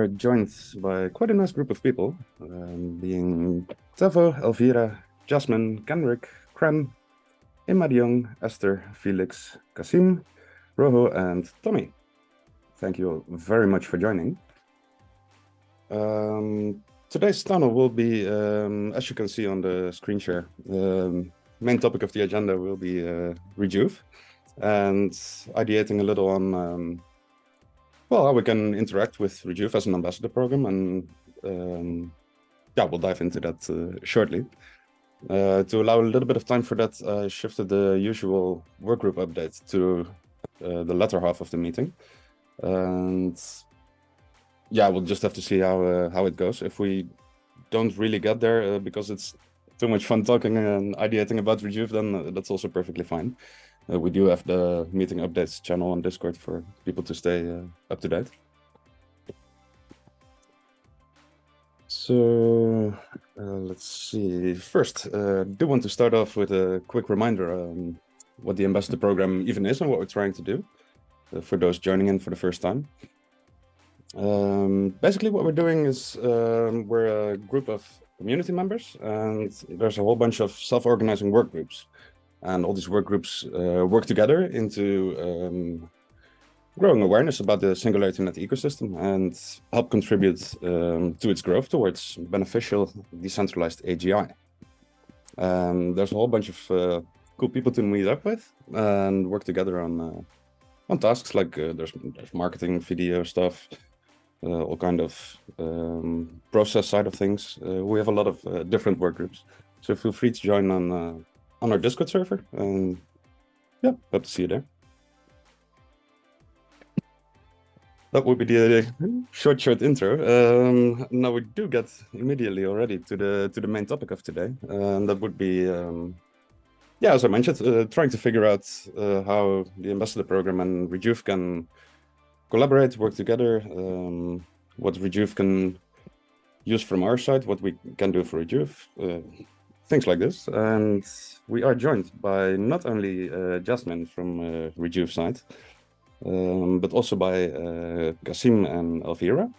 are joined by quite a nice group of people, being Tevo, Elvira, Jasmine, Kenrick, Kren, Emma de Jong, Esther, Felix, Kasim, Rojo, and Tommy. Thank you all very much for joining. Today's panel will be, as you can see on the screen share, the main topic of the agenda will be Rejuve, and ideating a little on well, how we can interact with Rejuve as an ambassador program, and yeah, we'll dive into that shortly. To allow a little bit of time for that, I shifted the usual workgroup update to the latter half of the meeting, and yeah, we'll just have to see how it goes. If we don't really get there because it's too much fun talking and ideating about Rejuve, then that's also perfectly fine. We do have the meeting updates channel on Discord for people to stay up to date. So let's see. First, do want to start off with a quick reminder on what the ambassador program even is and what we're trying to do for those joining in for the first time. Basically, what we're doing is we're a group of community members, and there's a whole bunch of self-organizing work groups. And all these work groups work together into growing awareness about the SingularityNet ecosystem and help contribute to its growth towards beneficial decentralized AGI. There's a whole bunch of cool people to meet up with and work together on tasks like there's marketing, video stuff, all kind of process side of things. We have a lot of different work groups, so feel free to join on our Discord server, and yeah, hope to see you there. That would be the short intro. Now we do get immediately already to the main topic of today, and that would be, yeah, as I mentioned, trying to figure out how the ambassador program and Rejuve can collaborate, work together, what Rejuve can use from our side, what we can do for Rejuve, things like this. And we are joined by not only Jasmine from Rejuve side, but also by Kasim and Elvira.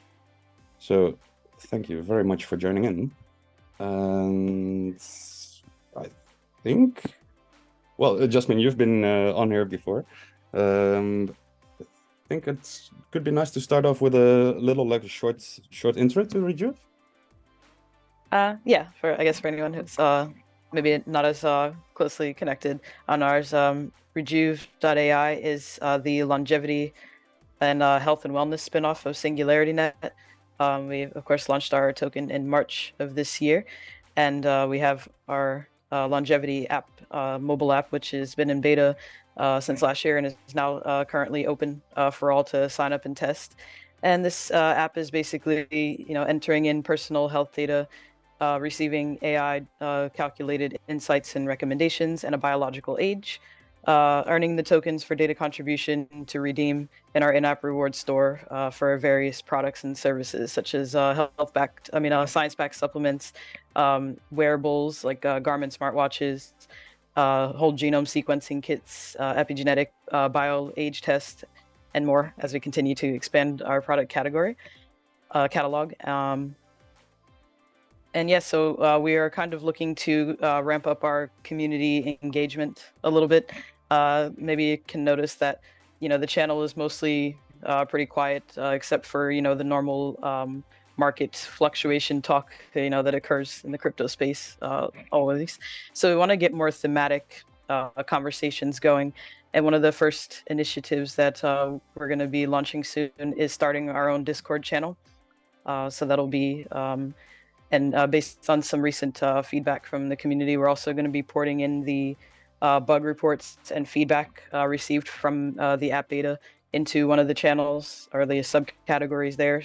So thank you very much for joining in. And I think, well, Jasmine, you've been on here before. I think it could be nice to start off with a little, like a short intro to Rejuve. Yeah, I guess for anyone who's maybe not as closely connected on ours, Rejuve.ai is the longevity and health and wellness spinoff of SingularityNet. We of course launched our token in March of this year, and we have our longevity app, mobile app, which has been in beta since last year and is now currently open for all to sign up and test. And this app is basically, entering in personal health data, receiving AI calculated insights and recommendations, and a biological age, earning the tokens for data contribution to redeem in our in-app reward store for various products and services, such as science-backed supplements, wearables like Garmin smartwatches, whole genome sequencing kits, epigenetic bio-age tests, and more as we continue to expand our product catalog. And yes, so we are kind of looking to ramp up our community engagement a little bit. Maybe you can notice that, the channel is mostly pretty quiet, except for, the normal market fluctuation talk, that occurs in the crypto space always. So we want to get more thematic conversations going. And one of the first initiatives that we're going to be launching soon is starting our own Discord channel. So that'll be... And based on some recent feedback from the community, we're also going to be porting in the bug reports and feedback received from the app beta into one of the channels or the subcategories there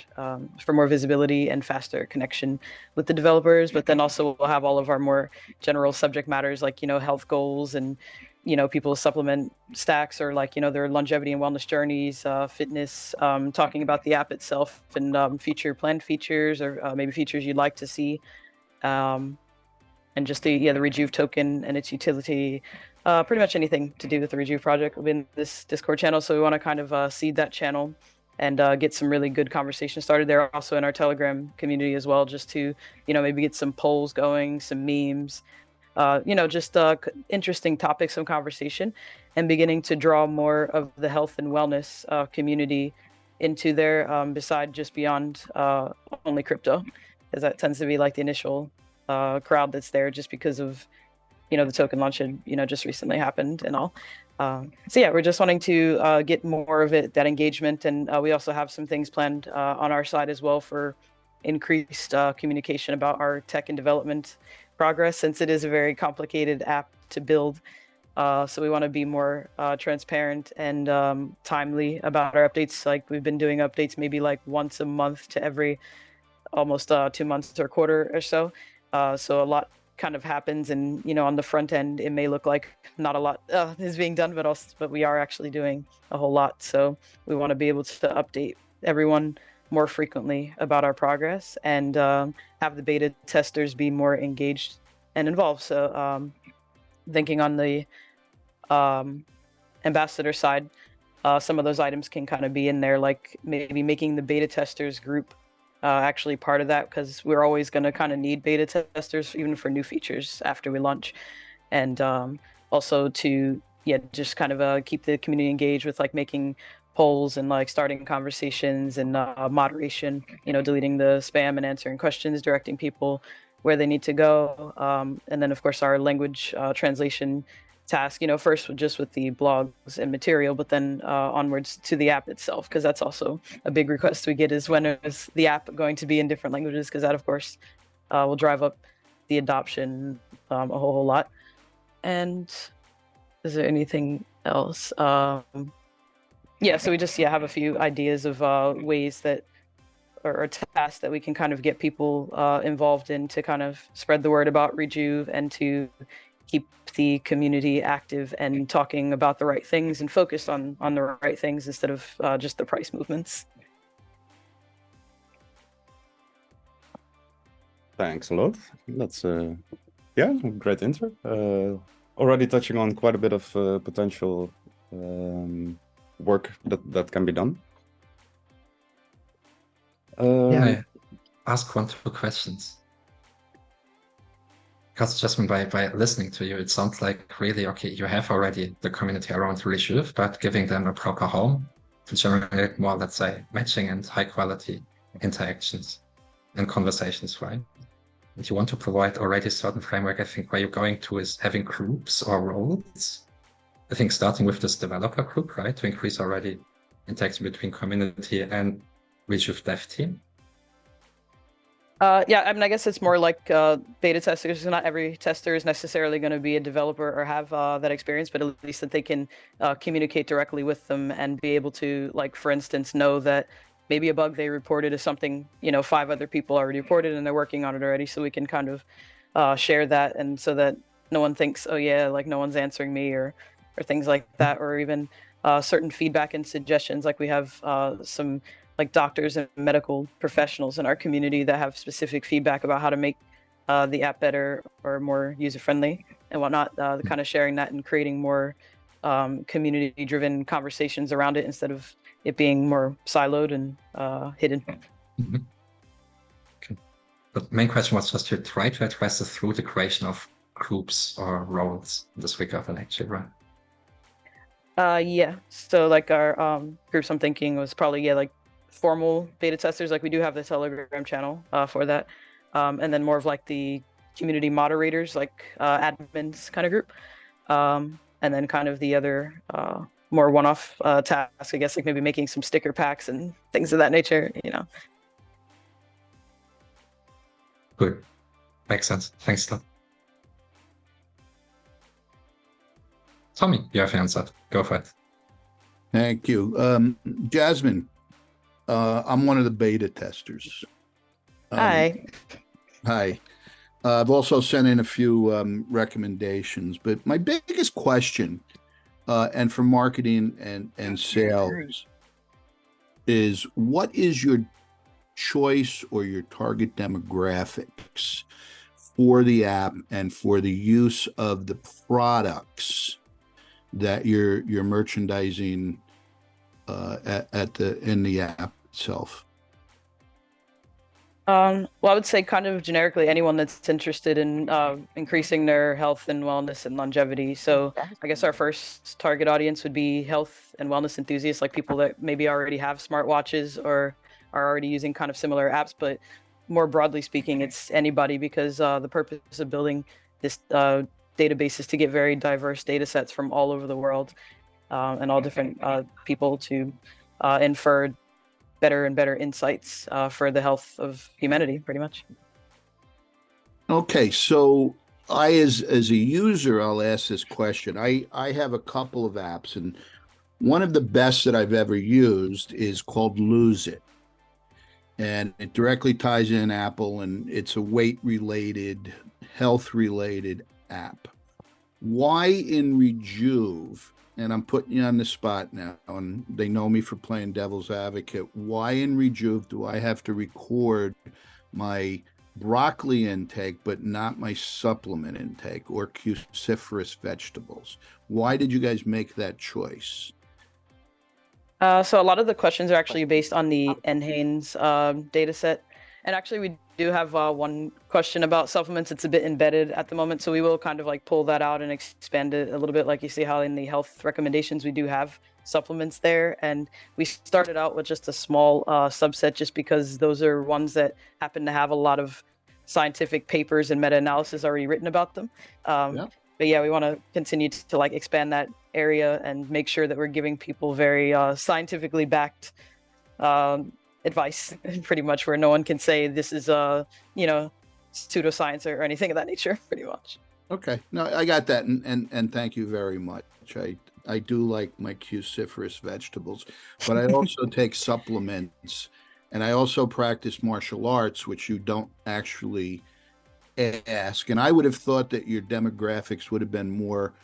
for more visibility and faster connection with the developers. But then also we'll have all of our more general subject matters like, health goals and, people's supplement stacks or like, their longevity and wellness journeys, fitness, talking about the app itself and planned features or maybe features you'd like to see. And just the Rejuve token and its utility, pretty much anything to do with the Rejuve project will be in this Discord channel. So we want to kind of seed that channel and get some really good conversation started there. Also in our Telegram community as well, just to, maybe get some polls going, some memes, just interesting topics of conversation, and beginning to draw more of the health and wellness community into there, beside just beyond only crypto, because that tends to be like the initial crowd that's there, just because of the token launch had just recently happened and all. So yeah, we're just wanting to get more of it, that engagement, and we also have some things planned on our side as well for increased communication about our tech and development progress, since it is a very complicated app to build. So we want to be more transparent and timely about our updates. Like, we've been doing updates maybe like once a month to every almost 2 months or quarter or so. So a lot kind of happens, and on the front end it may look like not a lot is being done, but we are actually doing a whole lot. So we want to be able to update everyone more frequently about our progress, and have the beta testers be more engaged and involved. So thinking on the ambassador side, some of those items can kind of be in there, like maybe making the beta testers group actually part of that, because we're always going to kind of need beta testers even for new features after we launch. And also to just kind of keep the community engaged with like making polls and like starting conversations and moderation, deleting the spam and answering questions, directing people where they need to go. And then of course our language translation task, first just with the blogs and material, but then onwards to the app itself, because that's also a big request we get, is when is the app going to be in different languages, because that of course will drive up the adoption a whole lot. And is there anything else? So we just have a few ideas of ways that, or tasks that we can kind of get people involved in, to kind of spread the word about Rejuve, and to keep the community active and talking about the right things and focused on the right things, instead of just the price movements. Thanks a lot. That's great intro. Already touching on quite a bit of potential work that can be done. I ask 2 questions. Because just by listening to you, it sounds like really, okay, you have already the community around Rejuve, but giving them a proper home to generate more, let's say, matching and high quality interactions and conversations, right? And you want to provide already a certain framework. I think where you're going to is having groups or roles. I think starting with this developer group, right, to increase already interaction between community and Rejuve dev team. I mean, I guess it's more like beta testers. Not every tester is necessarily going to be a developer or have that experience, but at least that they can communicate directly with them and be able to, like, for instance, know that maybe a bug they reported is something 5 other people already reported and they're working on it already. So we can kind of share that, and so that no one thinks, oh yeah, like no one's answering me, or things like that, or even certain feedback and suggestions. Like we have some like doctors and medical professionals in our community that have specific feedback about how to make the app better or more user-friendly and whatnot. The kind of sharing that and creating more community-driven conversations around it, instead of it being more siloed and hidden. Mm-hmm. Okay. The main question was just to try to address this through the creation of groups or roles in this regard, actually, right? So like our groups, I'm thinking, was probably like formal beta testers. Like we do have the Telegram channel for that, and then more of like the community moderators, like admins kind of group, and then kind of the other more one-off tasks, I guess, like maybe making some sticker packs and things of that nature, Good, makes sense. Thanks a lot. Tommy, you have answered. Go for it. Thank you. Jasmine, I'm one of the beta testers. Hi. Hi. I've also sent in a few recommendations, but my biggest question, and for marketing and sales, is what is your choice or your target demographics for the app and for the use of the products that you're merchandising in the app itself? Well, I would say kind of generically anyone that's interested in increasing their health and wellness and longevity. So I guess our first target audience would be health and wellness enthusiasts, like people that maybe already have smartwatches or are already using kind of similar apps. But more broadly speaking, it's anybody, because the purpose of building this database is to get very diverse data sets from all over the world and all different people to infer better and better insights for the health of humanity, pretty much. Okay, so as a user, I'll ask this question. I have a couple of apps, and one of the best that I've ever used is called Lose It. And it directly ties in Apple, and it's a weight-related, health-related app. Why in Rejuve, and I'm putting you on the spot now, and they know me for playing devil's advocate, why in Rejuve do I have to record my broccoli intake but not my supplement intake or cruciferous vegetables? Why did you guys make that choice? So a lot of the questions are actually based on the NHANES data set. And actually, we do have one question about supplements. It's a bit embedded at the moment, so we will kind of like pull that out and expand it a little bit. Like you see how in the health recommendations, we do have supplements there. And we started out with just a small subset just because those are ones that happen to have a lot of scientific papers and meta-analysis already written about them. But yeah, we want to continue to like expand that area and make sure that we're giving people very scientifically backed advice, pretty much, where no one can say this is pseudoscience or anything of that nature, pretty much. Okay, no, I got that, and thank you very much. I do like my cruciferous vegetables, but I also take supplements, and I also practice martial arts, which you don't actually ask. And I would have thought that your demographics would have been more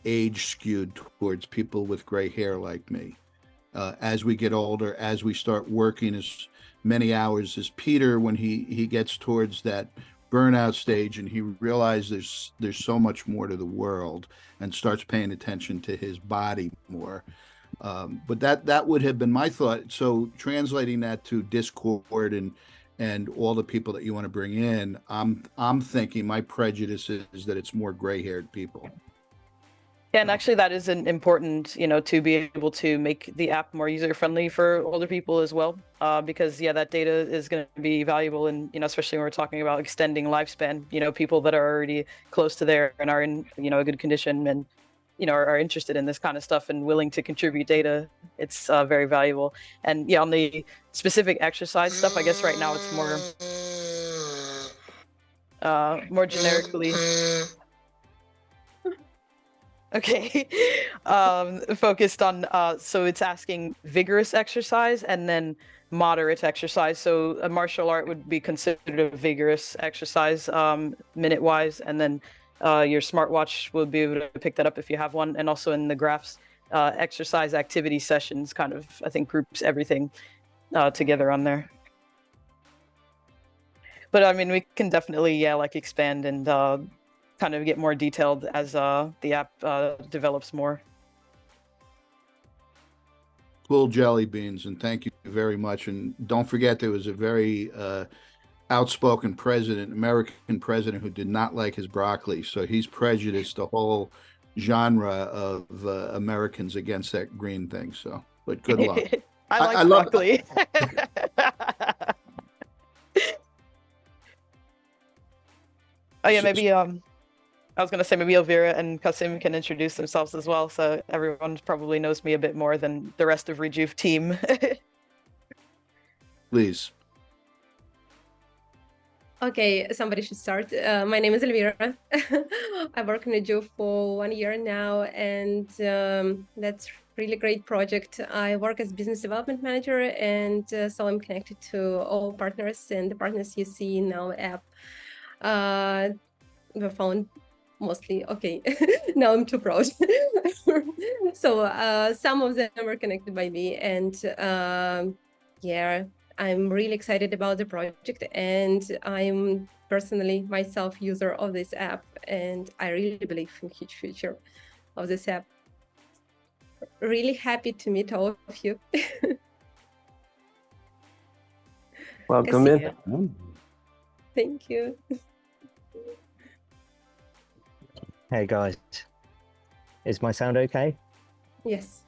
age skewed towards people with gray hair like me. As we get older, as we start working as many hours as Peter, when he gets towards that burnout stage and he realizes there's so much more to the world and starts paying attention to his body more. But that would have been my thought. So translating that to Discord and all the people that you want to bring in, I'm thinking my prejudice is that it's more gray-haired people. Yeah, and actually that is an important, to be able to make the app more user-friendly for older people as well, because that data is going to be valuable, and especially when we're talking about extending lifespan. People that are already close to there and are in a good condition and are interested in this kind of stuff and willing to contribute data, it's very valuable. And on the specific exercise stuff, I guess right now it's more generically okay focused on so it's asking vigorous exercise and then moderate exercise. So a martial art would be considered a vigorous exercise minute wise, and then your smartwatch will be able to pick that up if you have one. And also in the graphs, exercise activity sessions kind of, I think, groups everything together on there. But I mean, we can definitely expand and kind of get more detailed as the app develops more. Cool jelly beans, and thank you very much. And don't forget, there was a very outspoken American president, who did not like his broccoli. So he's prejudiced the whole genre of Americans against that green thing. So, but good luck. I like broccoli. Oh yeah, maybe I was going to say maybe Elvira and Kasim can introduce themselves as well, so everyone probably knows me a bit more than the rest of Rejuve team. Please. Okay, somebody should start. My name is Elvira. I work in Rejuve for 1 year now, and that's really great project. I work as business development manager, and so I'm connected to all partners, and the partners you see in our app were found mostly. Okay, now I'm too proud. So some of them are connected by me, and I'm really excited about the project, and I'm personally myself user of this app, and I really believe in huge future of this app. Really happy to meet all of you. Welcome Yes, in. Thank you. Hey guys, is my sound okay? Yes.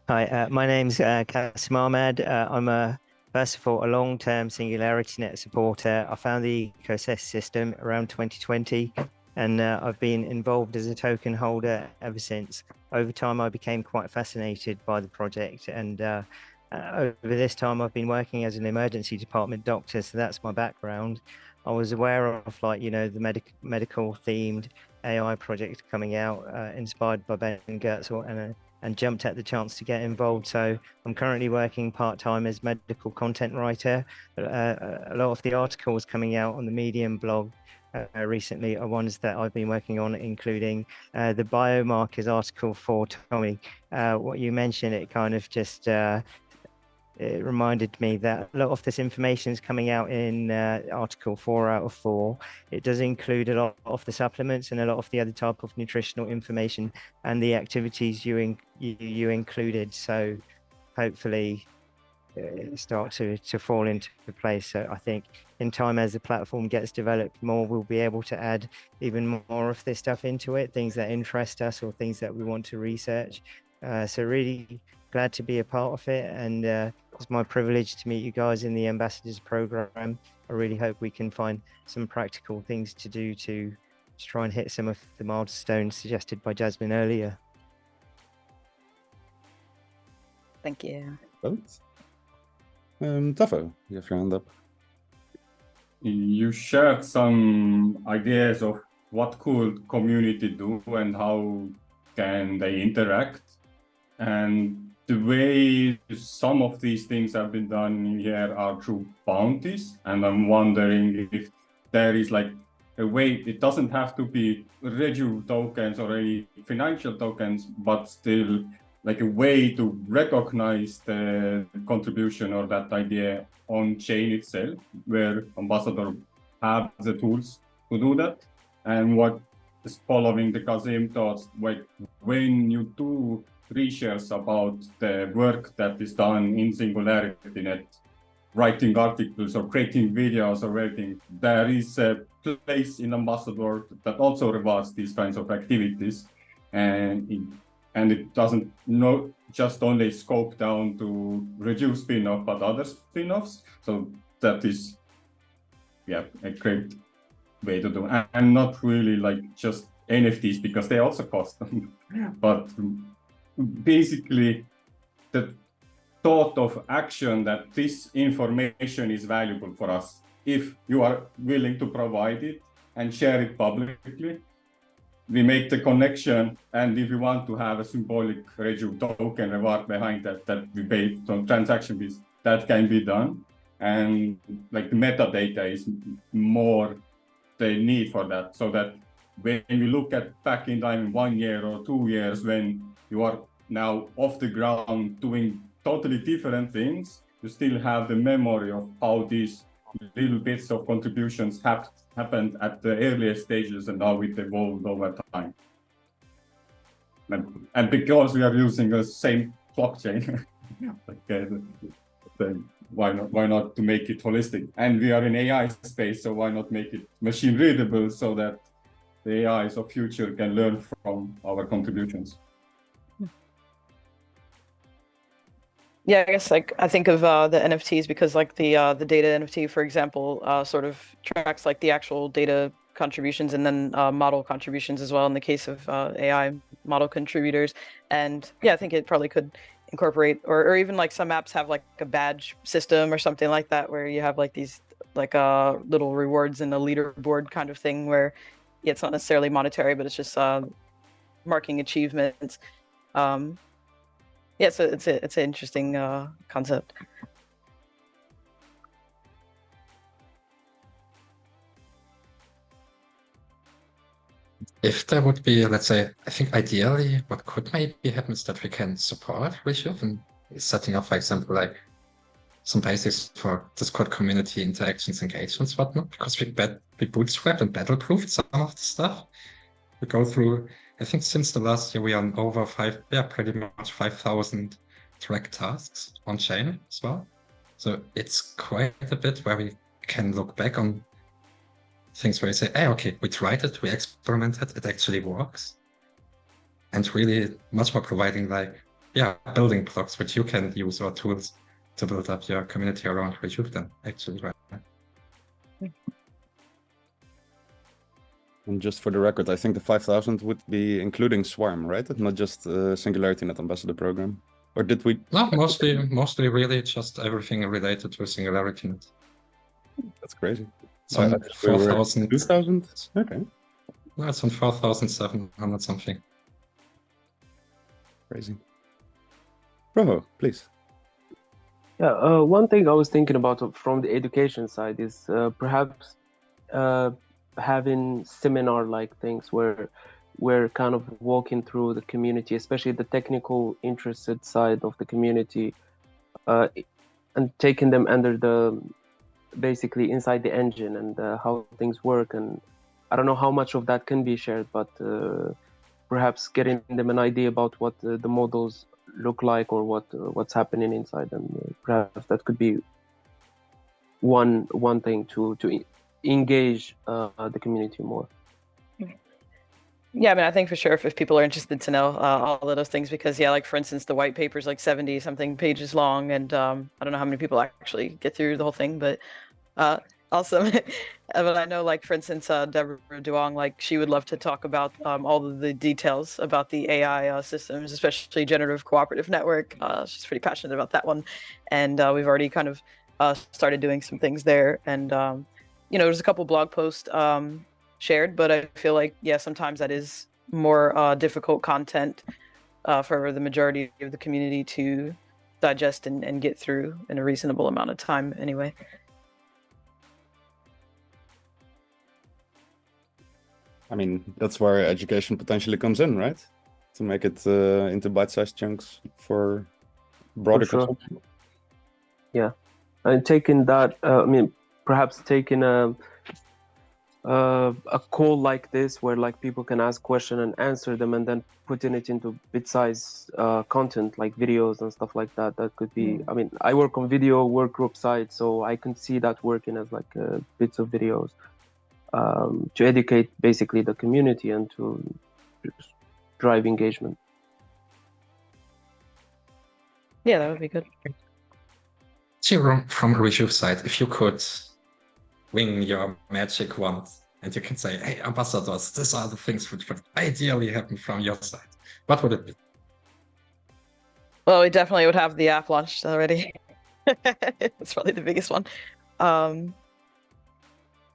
Hi, my name's Kasim Ahmed. I'm first of all, a long-term SingularityNet supporter. I found the ecosystem around 2020, and I've been involved as a token holder ever since. Over time, I became quite fascinated by the project, and over this time, I've been working as an emergency department doctor, so that's my background. I was aware of, like, you know, the medical themed AI project coming out, inspired by Ben Goertzel, and jumped at the chance to get involved. So I'm currently working part-time as medical content writer. A lot of the articles coming out on the Medium blog recently are ones that I've been working on, including the biomarkers article for Tommy. What you mentioned, it kind of just it reminded me that a lot of this information is coming out in article 4 out of 4. It does include a lot of the supplements and a lot of the other type of nutritional information and the activities you included. So hopefully start to fall into place. So I think in time, as the platform gets developed more, we'll be able to add even more of this stuff into it, things that interest us or things that we want to research. So really glad to be a part of it, and it's my privilege to meet you guys in the Ambassadors Program. I really hope we can find some practical things to do to try and hit some of the milestones suggested by Jasmine earlier. Thank you. Tafo, you have your hand up. You shared some ideas of what could community do and how can they interact. And the way some of these things have been done here are through bounties. And I'm wondering if there is like a way, it doesn't have to be Reju tokens or any financial tokens, but still like a way to recognize the contribution or that idea on chain itself, where Ambassador have the tools to do that. And what is following the Kasim thoughts, like when you do research about the work that is done in SingularityNet, writing articles or creating videos or anything, there is a place in Ambassador that also rewards these kinds of activities. And it doesn't just only scope down to reduce spin-off, but other spin-offs. So that is, yeah, a great way to do. And not really like just NFTs, because they also cost them. But basically, the thought of action that this information is valuable for us, if you are willing to provide it and share it publicly, we make the connection, and if you want to have a symbolic Reju token reward behind that, that we pay on transaction fees, that can be done. And like the metadata is more the need for that, so that when we look at back in time, 1 year or 2 years, when you are now off the ground doing totally different things, you still have the memory of how these little bits of contributions happened at the earliest stages and how it evolved over time. And because we are using the same blockchain, then why not to make it holistic? And we are in AI space, so why not make it machine readable so that the AIs of future can learn from our contributions? Yeah, I guess like I think of the NFTs because like the data NFT, for example, sort of tracks like the actual data contributions and then model contributions as well in the case of AI model contributors. And yeah, I think it probably could incorporate, or even like some apps have like a badge system or something like that, where you have like these like little rewards in the leaderboard kind of thing, where yeah, it's not necessarily monetary, but it's just marking achievements. Yeah, so it's an interesting concept. If there would be, let's say, I think ideally what could maybe happen is that we can support Reshift and setting up, for example, like some basics for Discord community interactions, engagements, whatnot, because we bootstrap and battle-proof some of the stuff. We go through I think since the last year we are on over pretty much 5,000 track tasks on chain as well. So it's quite a bit where we can look back on things where you say, hey, okay, we tried it, we experimented, it actually works. And really much more providing building blocks which you can use or tools to build up your community around Rejuve then actually, right? And just for the record, I think the 5,000 would be including Swarm, right? Not just SingularityNet Ambassador program. Or did we? No, mostly really just everything related to SingularityNet. That's crazy. So 4,000. 2,000? Okay. No, it's on 4,700 something. Crazy. Roho, please. Yeah, one thing I was thinking about from the education side is perhaps having seminar-like things where we're kind of walking through the community, especially the technical interested side of the community, and taking them under basically inside the engine and how things work. And I don't know how much of that can be shared, but perhaps getting them an idea about what the models look like or what's happening inside, and perhaps that could be one thing to engage the community more. Yeah, I mean, I think for sure if people are interested to know all of those things, because like for instance, the white paper is like 70 something pages long, and I don't know how many people actually get through the whole thing, but awesome. But I know, like for instance, Deborah Duong, like she would love to talk about all of the details about the AI systems, especially generative cooperative network. She's pretty passionate about that one, and we've already kind of started doing some things there, and there's a couple blog posts shared, but I feel like sometimes that is more difficult content for the majority of the community to digest and get through in a reasonable amount of time anyway. I mean, that's where education potentially comes in, right? To make it into bite-sized chunks for broader consumption. Yeah, and taking that, perhaps taking a call like this where like people can ask questions and answer them, and then putting it into bit-sized content like videos and stuff like that. That could be. I mean, I work on video work group side, so I can see that working as like bits of videos to educate basically the community and to drive engagement. Yeah, that would be good. So from Rejuve side, if you could wing your magic wand and you can say, hey, ambassadors, these are the things which would ideally happen from your side, what would it be? Well, we definitely would have the app launched already. That's probably the biggest one.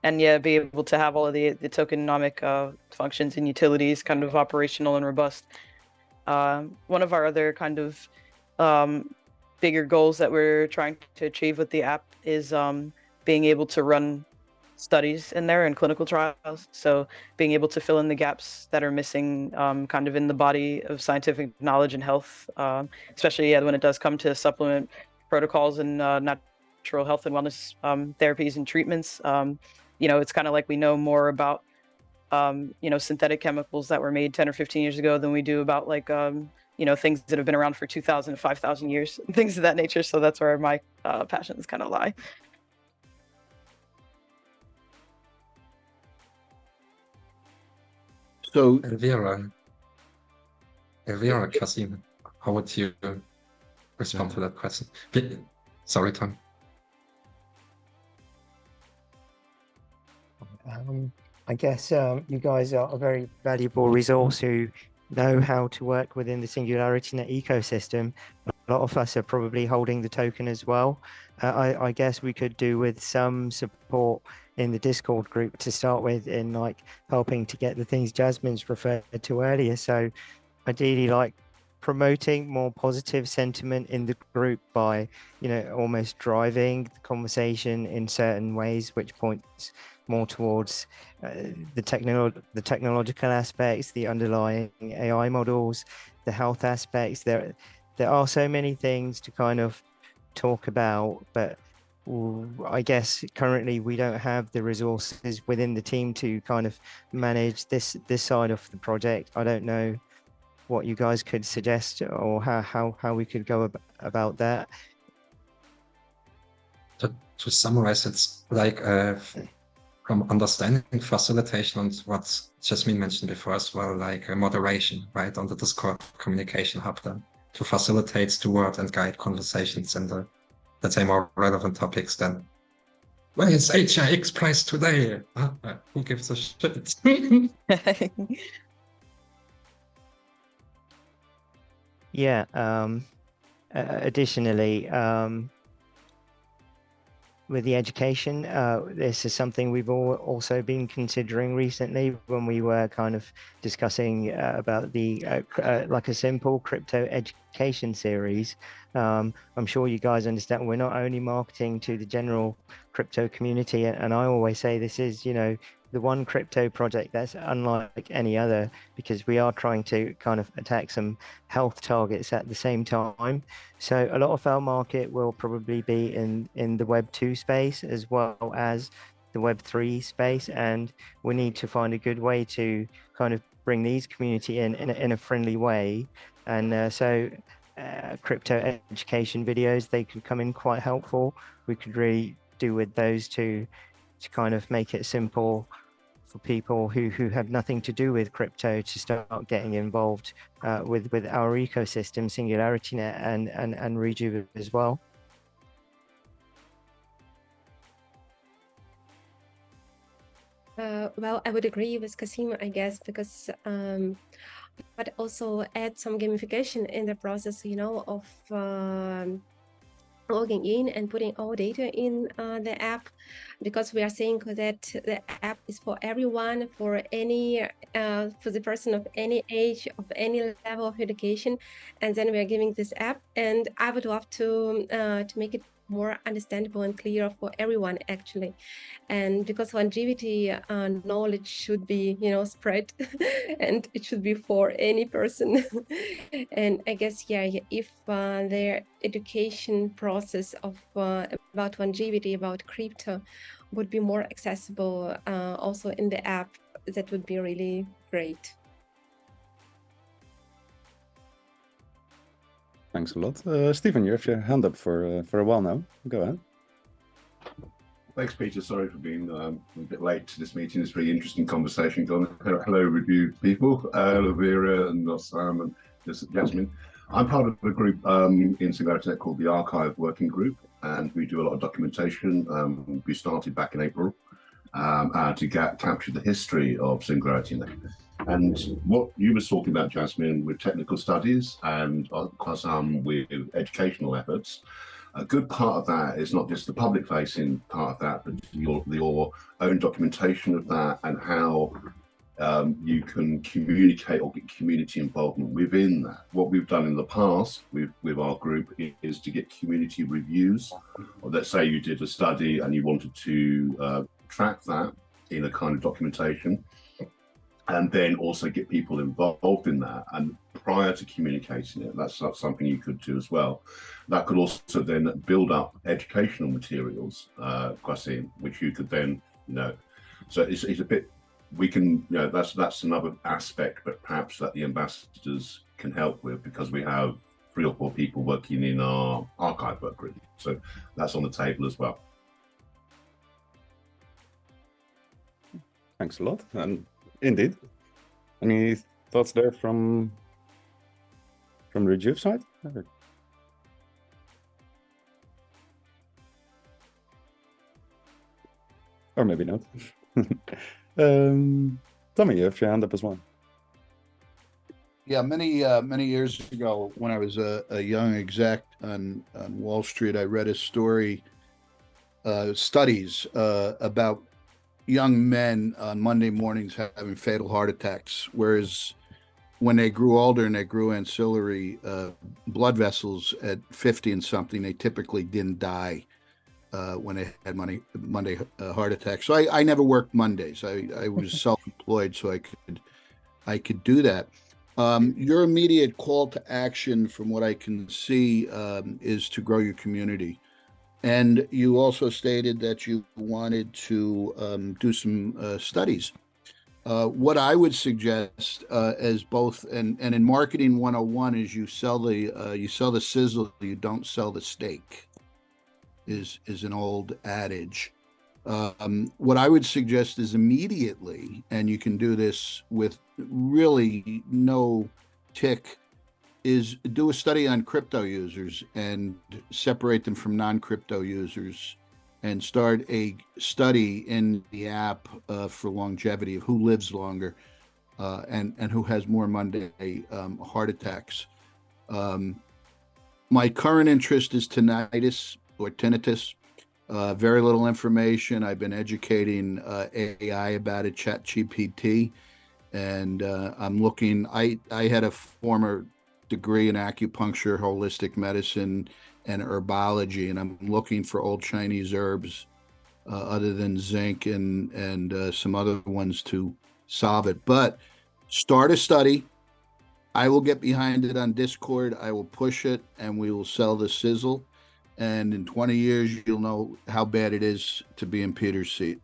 And be able to have all of the tokenomic functions and utilities kind of operational and robust. One of our other kind of bigger goals that we're trying to achieve with the app is being able to run studies in there and clinical trials. So being able to fill in the gaps that are missing kind of in the body of scientific knowledge and health, especially when it does come to supplement protocols and natural health and wellness therapies and treatments. It's kind of like we know more about, synthetic chemicals that were made 10 or 15 years ago than we do about like, things that have been around for 2,000 to 5,000 years, things of that nature. So that's where my passions kind of lie. So Elvira, Kasim, how would you respond to that question? Sorry, Tom. I guess you guys are a very valuable resource who know how to work within the SingularityNet ecosystem. A lot of us are probably holding the token as well. I guess we could do with some support in the Discord group to start with, in like helping to get the things Jasmine's referred to earlier. So ideally, like promoting more positive sentiment in the group by, almost driving the conversation in certain ways, which points more towards the technological aspects, the underlying AI models, the health aspects. There are so many things to kind of talk about, but I guess currently we don't have the resources within the team to kind of manage this side of the project. I don't know what you guys could suggest or how we could go about that. To summarize, it's like from understanding facilitation and what Jasmine mentioned before as well, like moderation, right, on the Discord communication hub then, to facilitate steward and guide conversations in the, let's say, more relevant topics than, where is HIX price today? Who gives a shit? Yeah. Additionally, with the education, this is something we've also been considering recently when we were kind of discussing about the like a simple crypto education series. I'm sure you guys understand we're not only marketing to the general crypto community, and I always say this is, you know, the one crypto project that's unlike any other, because we are trying to kind of attack some health targets at the same time. So a lot of our market will probably be in the Web 2 space as well as the Web 3 space, and we need to find a good way to kind of bring these community in a friendly way. And so crypto education videos, they could come in quite helpful. We could really do with those to kind of make it simple for people who have nothing to do with crypto to start getting involved with our ecosystem, SingularityNet and Rejuve as well. Well, I would agree with Kasim, I guess, because but also add some gamification in the process, you know, of logging in and putting all data in the app, because we are saying that the app is for everyone, for any for the person of any age, of any level of education, and then we are giving this app. And I would love to make it more understandable and clear for everyone, actually. And because longevity knowledge should be, you know, spread and it should be for any person. And I guess, yeah, if their education process of about longevity, about crypto would be more accessible also in the app, that would be really great. Thanks a lot. Stephen, you have your hand up for a while now. Go ahead. Thanks, Peter. Sorry for being a bit late to this meeting. It's a very interesting conversation going. Hello, review people, Elvira and Sam and Jasmine. I'm part of a group in SingularityNet called the Archive Working Group, and we do a lot of documentation. We started back in April to capture the history of SingularityNet. And what you were talking about, Jasmine, with technical studies and with educational efforts, a good part of that is not just the public-facing part of that, but your own documentation of that and how you can communicate or get community involvement within that. What we've done in the past with our group is to get community reviews. Or let's say you did a study and you wanted to track that in a kind of documentation, and then also get people involved in that. And prior to communicating it, that's something you could do as well. That could also then build up educational materials, Qasim, which you could then, you know, so it's a bit, we can, you know, that's another aspect, but perhaps that the ambassadors can help with, because we have 3 or 4 people working in our archive work group. So that's on the table as well. Thanks a lot. And indeed, any thoughts there from Rejuve side? Or maybe not. Tommy, you have your hand up as well. Yeah, many years ago, when I was a young exec on Wall Street, I read a story, studies about young men on Monday mornings having fatal heart attacks, whereas when they grew older and they grew ancillary blood vessels at 50 and something, they typically didn't die when they had Monday heart attacks. So I never worked Mondays. I was self-employed, so I could do that. Your immediate call to action, from what I can see, is to grow your community. And you also stated that you wanted to do some studies. What I would suggest as both, and in marketing 101 is you sell the sizzle, you don't sell the steak, is an old adage. What I would suggest is immediately, and you can do this with really no tick, is do a study on crypto users and separate them from non-crypto users, and start a study in the app for longevity of who lives longer and who has more Monday heart attacks. My current interest is tinnitus or tinnitus. Very little information. I've been educating AI about it, ChatGPT, and I'm looking. I had a former degree in acupuncture, holistic medicine, and herbology, and I'm looking for old Chinese herbs other than zinc and some other ones to solve it. But start a study. I will get behind it on Discord. I will push it, and we will sell the sizzle. And in 20 years, you'll know how bad it is to be in Peter's seat.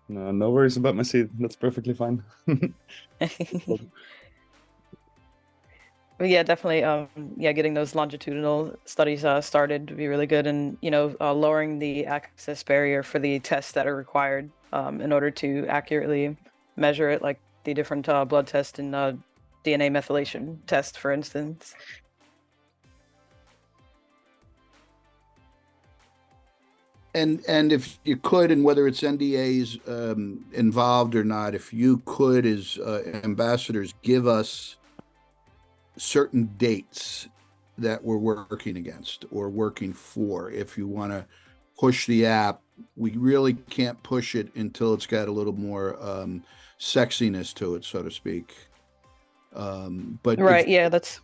No worries about my seat. That's perfectly fine. But yeah, definitely. Yeah, getting those longitudinal studies started would be really good, and lowering the access barrier for the tests that are required in order to accurately measure it, like the different blood test and DNA methylation test, for instance. And if you could, and whether it's NDAs involved or not, if you could, as ambassadors, give us certain dates that we're working against or working for. If you want to push the app, we really can't push it until it's got a little more sexiness to it, so to speak. But right, yeah, that's.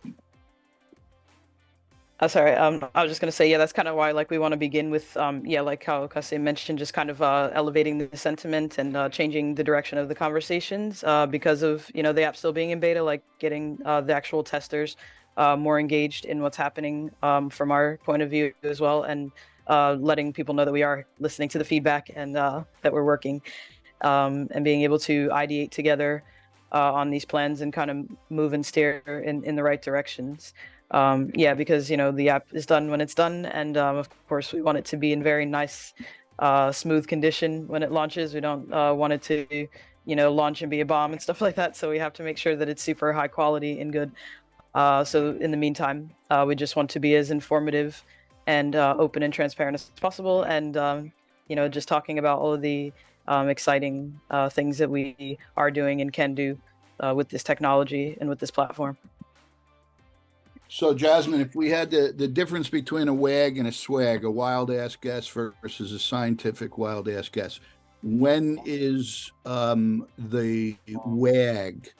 Sorry, I was just going to say, yeah, that's kind of why, like, we want to begin with, like how Kasim mentioned, just kind of elevating the sentiment and changing the direction of the conversations because of, the app still being in beta, like getting the actual testers more engaged in what's happening from our point of view as well, and letting people know that we are listening to the feedback and that we're working and being able to ideate together on these plans and kind of move and steer in the right directions. Because the app is done when it's done, and of course we want it to be in very nice smooth condition when it launches. We don't want it to launch and be a bomb and stuff like that, so we have to make sure that it's super high quality and good. So in the meantime, we just want to be as informative and open and transparent as possible, and just talking about all of the exciting things that we are doing and can do with this technology and with this platform. So, Jasmine, if we had the difference between a wag and a swag, a wild-ass guess versus a scientific wild-ass guess, when is the wag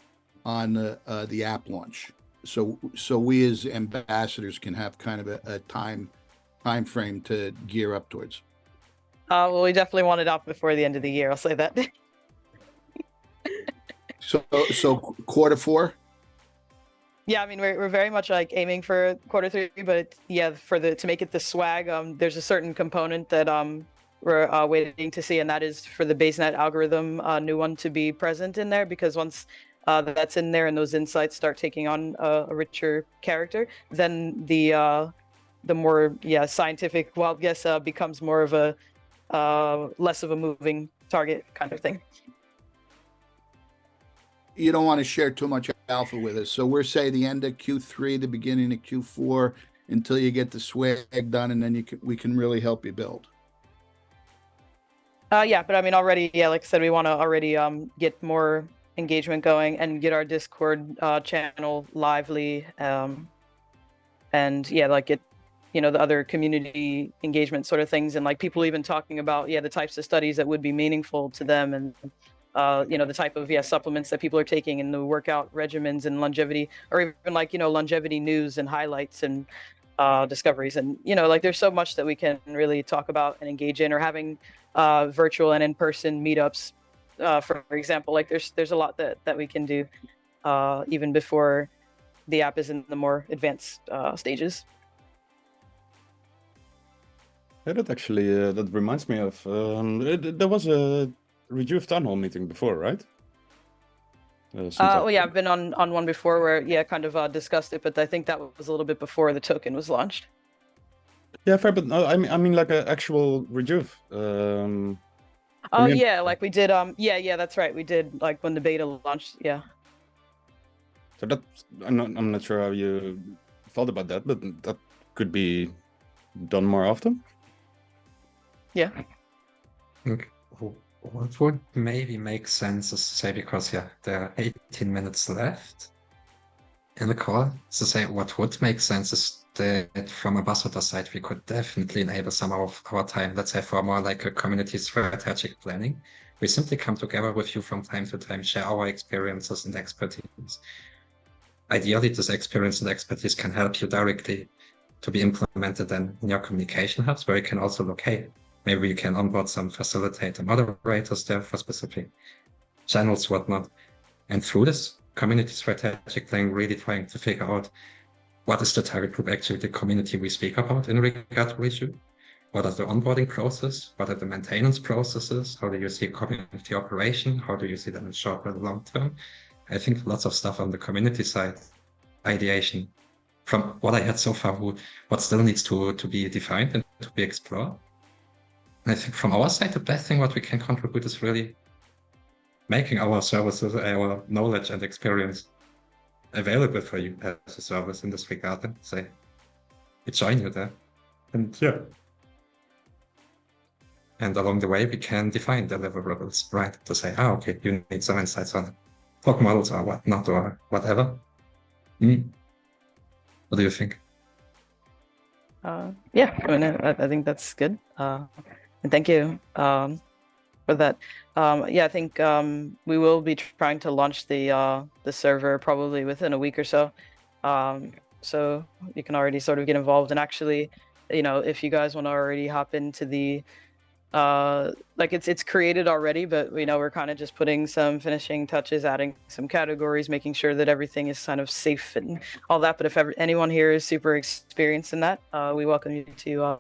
on the app launch? So we as ambassadors can have kind of a time frame to gear up towards. Well, we definitely want it out before the end of the year. I'll say that. So Q4. Yeah, I mean, we're very much like aiming for Q3, but to make it the swag, there's a certain component that we're waiting to see, and that is for the BaseNet algorithm, new one to be present in there, because once that's in there and those insights start taking on a richer character, then the more scientific wild guess becomes more of a less of a moving target kind of thing. You don't want to share too much alpha with us. So we're saying the end of Q3, the beginning of Q4, until you get the swag done, and then we can really help you build. But I mean, already, like I said, we want to already get more engagement going and get our Discord channel lively, and like get the other community engagement sort of things, and like people even talking about the types of studies that would be meaningful to them, and the type of supplements that people are taking, and the workout regimens and longevity, or even like longevity news and highlights and discoveries, and like there's so much that we can really talk about and engage in, or having virtual and in-person meetups, for example. Like there's a lot that we can do even before the app is in the more advanced stages. Yeah, that actually that reminds me of there was a Rejuve town hall meeting before, right? Well, yeah, I've been on one before where kind of discussed it, but I think that was a little bit before the token was launched. Yeah, fair, but no, I mean like an actual Rejuve. Oh yeah, like we did. Yeah, that's right. We did like when the beta launched. Yeah. So that I'm not sure how you thought about that, but that could be done more often. Yeah. Okay. What would maybe make sense is to say, because yeah, there are 18 minutes left in the call, to say what would make sense is that from ambassador side, we could definitely enable some of our time, let's say for more like a community strategic planning. We simply come together with you from time to time, share our experiences and expertise. Ideally, this experience and expertise can help you directly to be implemented then in your communication hubs, where you can also locate. Maybe you can onboard some facilitator moderators there for specific channels, whatnot. And through this community strategic planning, really trying to figure out what is the target group actually, the community we speak about in regard to Rejuve? What is the onboarding process? What are the maintenance processes? How do you see community operation? How do you see them in short and long term? I think lots of stuff on the community side, ideation, from what I had so far, what still needs to be defined and to be explored. And I think from our side, the best thing what we can contribute is really making our services, our knowledge and experience available for you as a service in this regard, and say, we join you there. And yeah. And along the way, we can define deliverables, right? To say, okay, you need some insights on talk models or whatnot or whatever. What do you think? Yeah, I mean, I think that's good. And thank you for that. Yeah, I think we will be trying to launch the server probably within a week or so. So you can already sort of get involved. And actually, if you guys want to already hop into the like it's created already, but we're kind of just putting some finishing touches, adding some categories, making sure that everything is kind of safe and all that. But if anyone here is super experienced in that, we welcome you to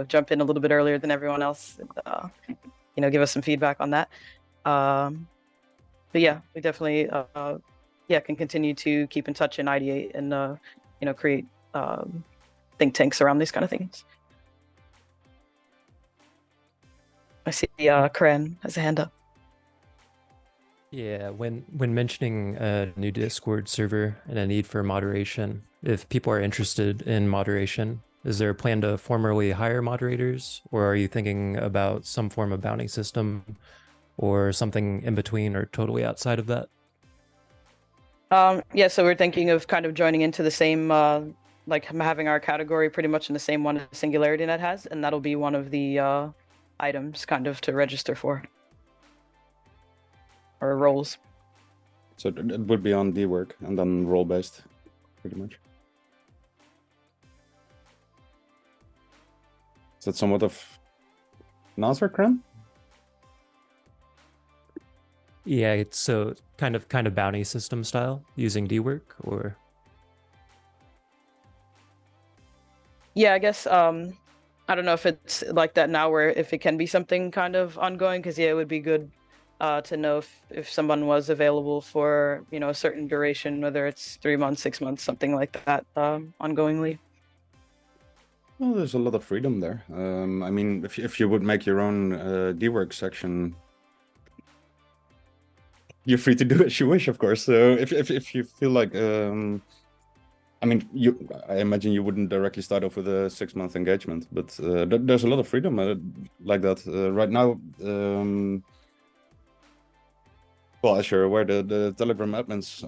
jump in a little bit earlier than everyone else and give us some feedback on that. But yeah, we definitely can continue to keep in touch and ideate and create think tanks around these kind of things. I see Karen has a hand up. Yeah, when mentioning a new Discord server and a need for moderation, if people are interested in moderation, is there a plan to formally hire moderators, or are you thinking about some form of bounty system or something in between or totally outside of that? Yeah, so we're thinking of kind of joining into the same, like having our category pretty much in the same one as SingularityNet has, and that'll be one of the items kind of to register for, or roles. So it would be on D work and then role based, pretty much. Is that somewhat of an answer, Kren? Yeah, it's so kind of bounty system style using D work, or yeah, I guess I don't know if it's like that now, where if it can be something kind of ongoing, because yeah, it would be good to know if someone was available for a certain duration, whether it's 3 months, 6 months, something like that, ongoingly. Well, there's a lot of freedom there. I mean, if you would make your own D-work section, you're free to do as you wish, of course. So if you feel like, I mean, I imagine you wouldn't directly start off with a 6-month engagement, but there's a lot of freedom like that right now. Well, as you're aware, the Telegram admins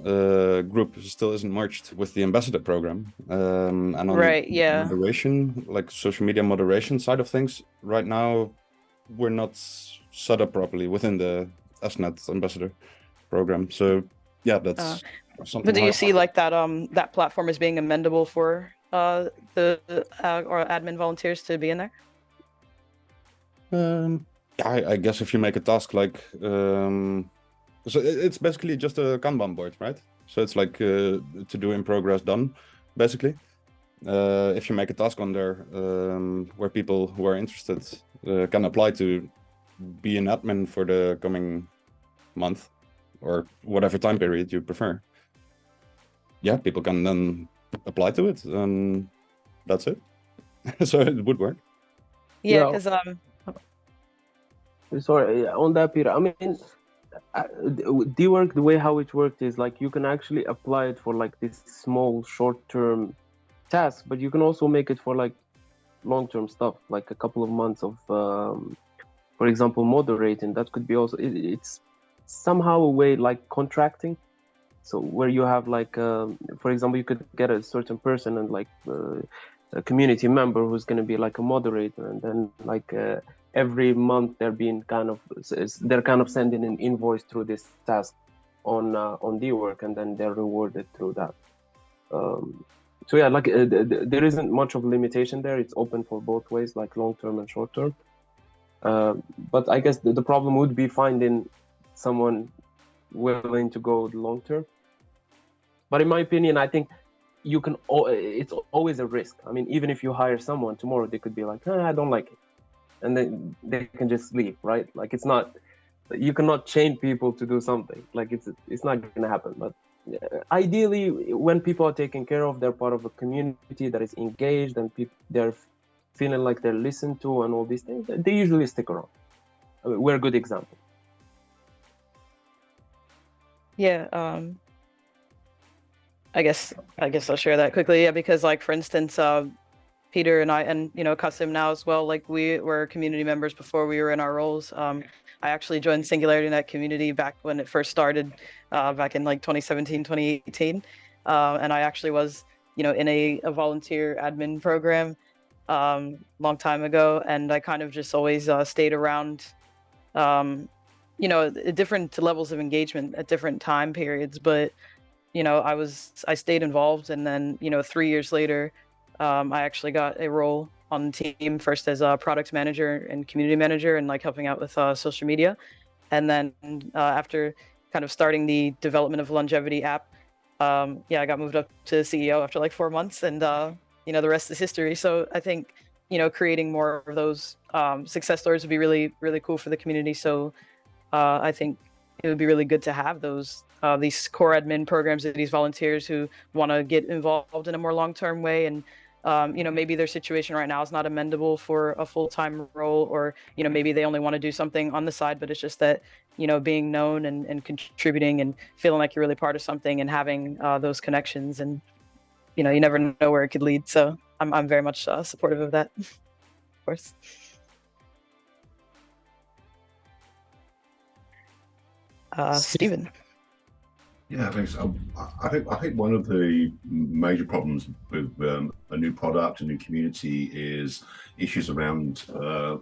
group still isn't merged with the ambassador program. And on right, yeah. Moderation, like social media moderation side of things, right now, we're not set up properly within the SNet ambassador program. So yeah, that's something. But do you see like that that platform is being amendable for the or admin volunteers to be in there? I guess if you make a task like so it's basically just a Kanban board, right? So it's like to do in progress done, basically. If you make a task on there where people who are interested can apply to be an admin for the coming month or whatever time period you prefer, yeah, people can then apply to it, and that's it. So it would work. Yeah, Yeah. because Sorry, on that, Peter. I mean, D-work, the way how it worked is like you can actually apply it for like this small short-term task, but you can also make it for like long-term stuff, like a couple of months of, for example, moderating. That could be also, it's somehow a way like contracting. So where you have like, for example, you could get a certain person and like a community member who's going to be like a moderator, and then like every month they're kind of sending an invoice through this task on D-work, and then they're rewarded through that. So yeah, like there isn't much of a limitation there. It's open for both ways, like long-term and short-term. But I guess the problem would be finding someone willing to go long-term. But in my opinion, I think you can. It's always a risk. I mean, even if you hire someone tomorrow, they could be like, I don't like it, and then they can just leave, right? Like it's not. You cannot chain people to do something. Like it's not going to happen. But ideally, when people are taken care of, they're part of a community that is engaged, and they're feeling like they're listened to, and all these things. They usually stick around. I mean, we're a good example. yeah, I guess I'll share that quickly. Yeah, because like for instance, Peter and I, and Kasim now as well, like we were community members before we were in our roles. I actually joined SingularityNet community back when it first started, back in like 2017, 2018. And I actually was, in a volunteer admin program long time ago. And I kind of just always stayed around, different levels of engagement at different time periods. But I stayed involved, and then 3 years later, I actually got a role on the team, first as a product manager and community manager, and like helping out with social media, and then after kind of starting the development of Longevity app, I got moved up to CEO after like 4 months, and the rest is history. So I think creating more of those success stories would be really, really cool for the community. So I think it would be really good to have these core admin programs, these volunteers who want to get involved in a more long-term way. And, maybe their situation right now is not amendable for a full-time role, or, maybe they only want to do something on the side, but it's just that, being known and contributing and feeling like you're really part of something, and having those connections, and, you never know where it could lead. So I'm very much supportive of that, of course. Stephen. Yeah, thanks. I think one of the major problems with a new product, a new community, is issues around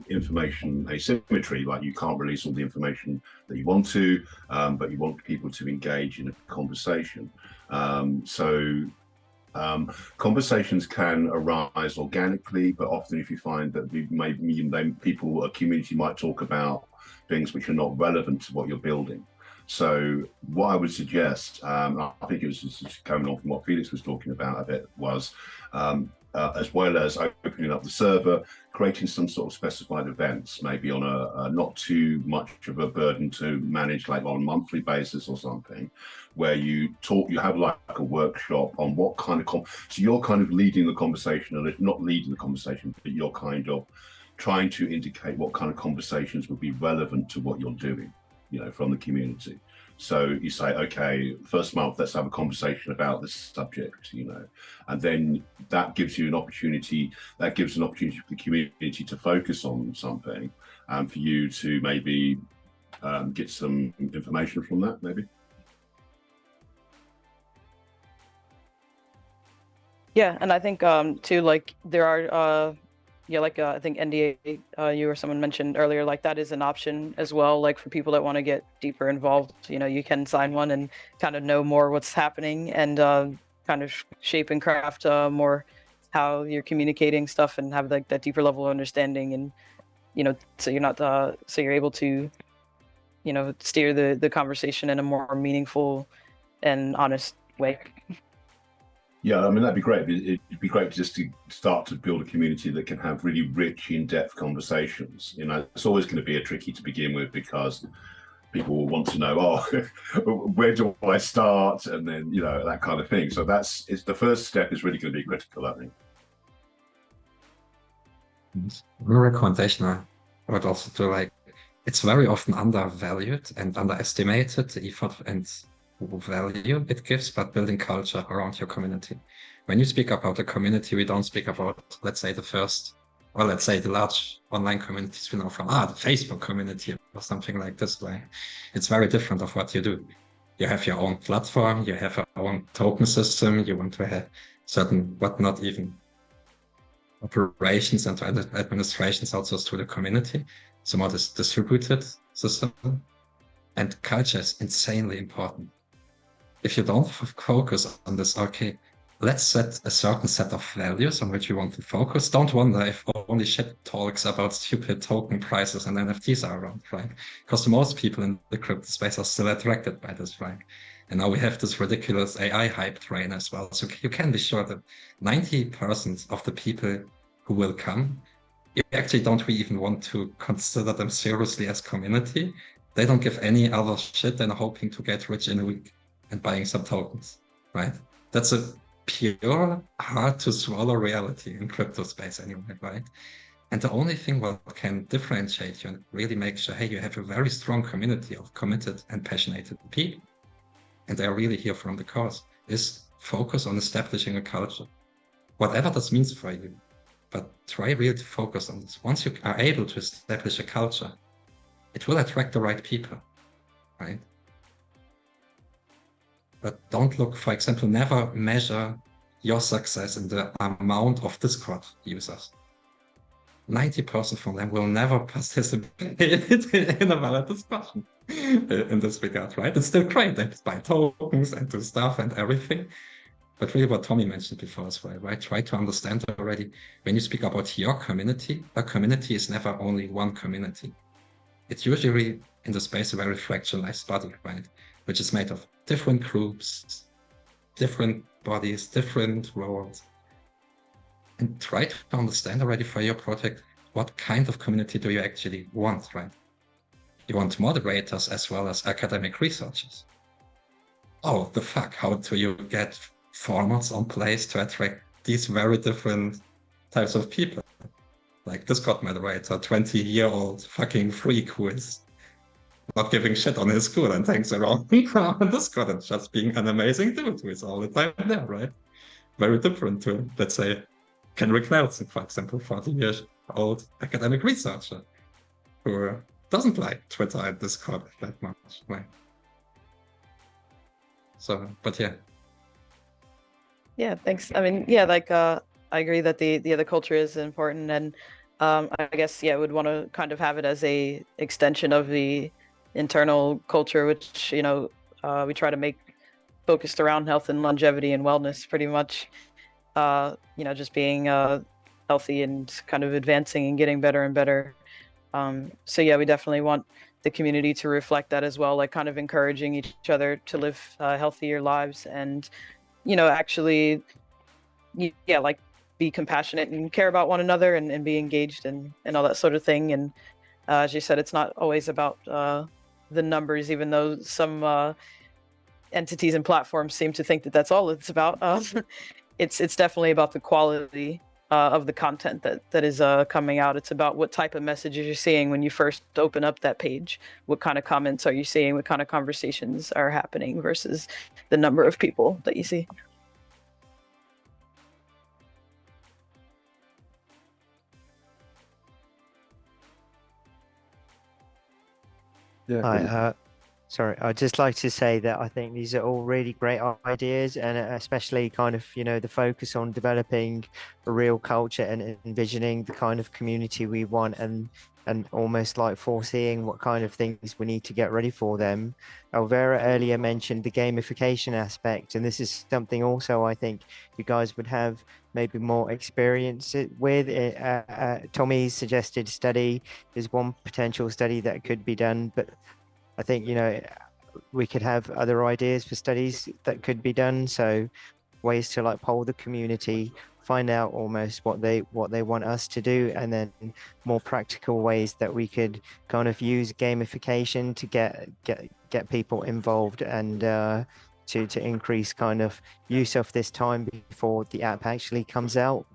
information asymmetry. Like you can't release all the information that you want to, but you want people to engage in a conversation. Conversations can arise organically, but often if you find that a community might talk about things which are not relevant to what you're building. So what I would suggest, I think it was just coming on from what Felix was talking about a bit, was as well as opening up the server, creating some sort of specified events, maybe on a not too much of a burden to manage, like on a monthly basis or something, where you have like a workshop on what kind of so you're kind of leading the conversation, and not leading the conversation, but you're kind of trying to indicate what kind of conversations would be relevant to what you're doing, from the community. So you say, okay, first month, let's have a conversation about this subject, and then that gives you an opportunity. That gives an opportunity for the community to focus on something, and for you to maybe get some information from that, maybe. Yeah, and I think too, like there are I think NDA, you or someone mentioned earlier, like that is an option as well, like for people that want to get deeper involved. You can sign one and kind of know more what's happening, and kind of shape and craft more how you're communicating stuff, and have like that deeper level of understanding, and so you're not so you're able to steer the conversation in a more meaningful and honest way. Yeah, I mean, that'd be great. It'd be great just to start to build a community that can have really rich, in-depth conversations. You know, it's always going to be a tricky to begin with because people will want to know, oh, where do I start? And then, you know, that kind of thing. So it's the first step is really going to be critical, I think. One recommendation I would also do, like, it's very often undervalued and underestimated, the effort and value it gives, but building culture around your community. When you speak about a community, we don't speak about, let's say, let's say the large online communities we know from, the Facebook community or something like this. Like, it's very different of what you do. You have your own platform, you have your own token system, you want to have certain, but not even operations and administrations also to the community. So more this distributed system. And culture is insanely important. If you don't focus on this, okay, let's set a certain set of values on which you want to focus. Don't wonder if only shit talks about stupid token prices and NFTs are around, right? Because most people in the crypto space are still attracted by this, right? And now we have this ridiculous AI hype train as well. So you can be sure that 90% of the people who will come, you actually don't even want to consider them seriously as community. They don't give any other shit than hoping to get rich in a week and buying some tokens, right? That's a pure, hard to swallow reality in crypto space anyway, right? And the only thing what can differentiate you and really make sure, hey, you have a very strong community of committed and passionate people, and they're really here from the cause, is focus on establishing a culture. Whatever this means for you, but try really to focus on this. Once you are able to establish a culture, it will attract the right people, right? But don't look, for example, never measure your success in the amount of Discord users. 90% from them will never participate in a valid discussion in this regard, right? It's still great. They buy tokens and do stuff and everything. But really what Tommy mentioned before as well, right? Try to understand already, when you speak about your community, a community is never only one community. It's usually in the space a very fractionalized body, right? Which is made of different groups, different bodies, different roles. And try to understand already for your project, what kind of community do you actually want, right? You want moderators as well as academic researchers. Oh, the fuck, how do you get formats on place to attract these very different types of people? Like Discord moderator, 20-year-old fucking freak who is not giving shit on his school and hangs around on Discord and just being an amazing dude who is all the time there, right? Very different to, let's say, Henrik Nelson, for example, 40-year-old academic researcher who doesn't like Twitter and Discord that much, right? So, but yeah. Yeah, thanks. I mean, yeah, like I agree that the culture is important, and I guess would want to kind of have it as a extension of the internal culture, which we try to make focused around health and longevity and wellness, pretty much. Just being healthy and kind of advancing and getting better and better. So yeah, we definitely want the community to reflect that as well, like kind of encouraging each other to live healthier lives and actually like be compassionate and care about one another and be engaged and all that sort of thing. And as you said, it's not always about the numbers, even though some entities and platforms seem to think that that's all it's about. It's definitely about the quality of the content that is coming out. It's about what type of messages you're seeing when you first open up that page. What kind of comments are you seeing? What kind of conversations are happening versus the number of people that you see? Yeah. Sorry, I'd just like to say that I think these are all really great ideas, and especially kind of, the focus on developing a real culture and envisioning the kind of community we want and almost like foreseeing what kind of things we need to get ready for them. Alvera earlier mentioned the gamification aspect, and this is something also I think you guys would have maybe more experience with. Tommy's suggested study is one potential study that could be done, but I think, we could have other ideas for studies that could be done. So ways to like poll the community, find out almost what they want us to do, and then more practical ways that we could kind of use gamification to get people involved and to increase kind of use of this time before the app actually comes out.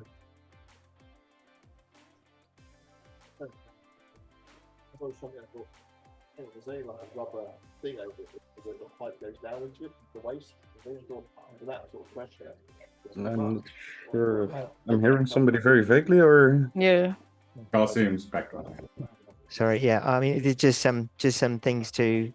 I'm not sure if I'm hearing somebody very vaguely, or Yeah. Kasim's background. Sorry, yeah, I mean, it's just some things to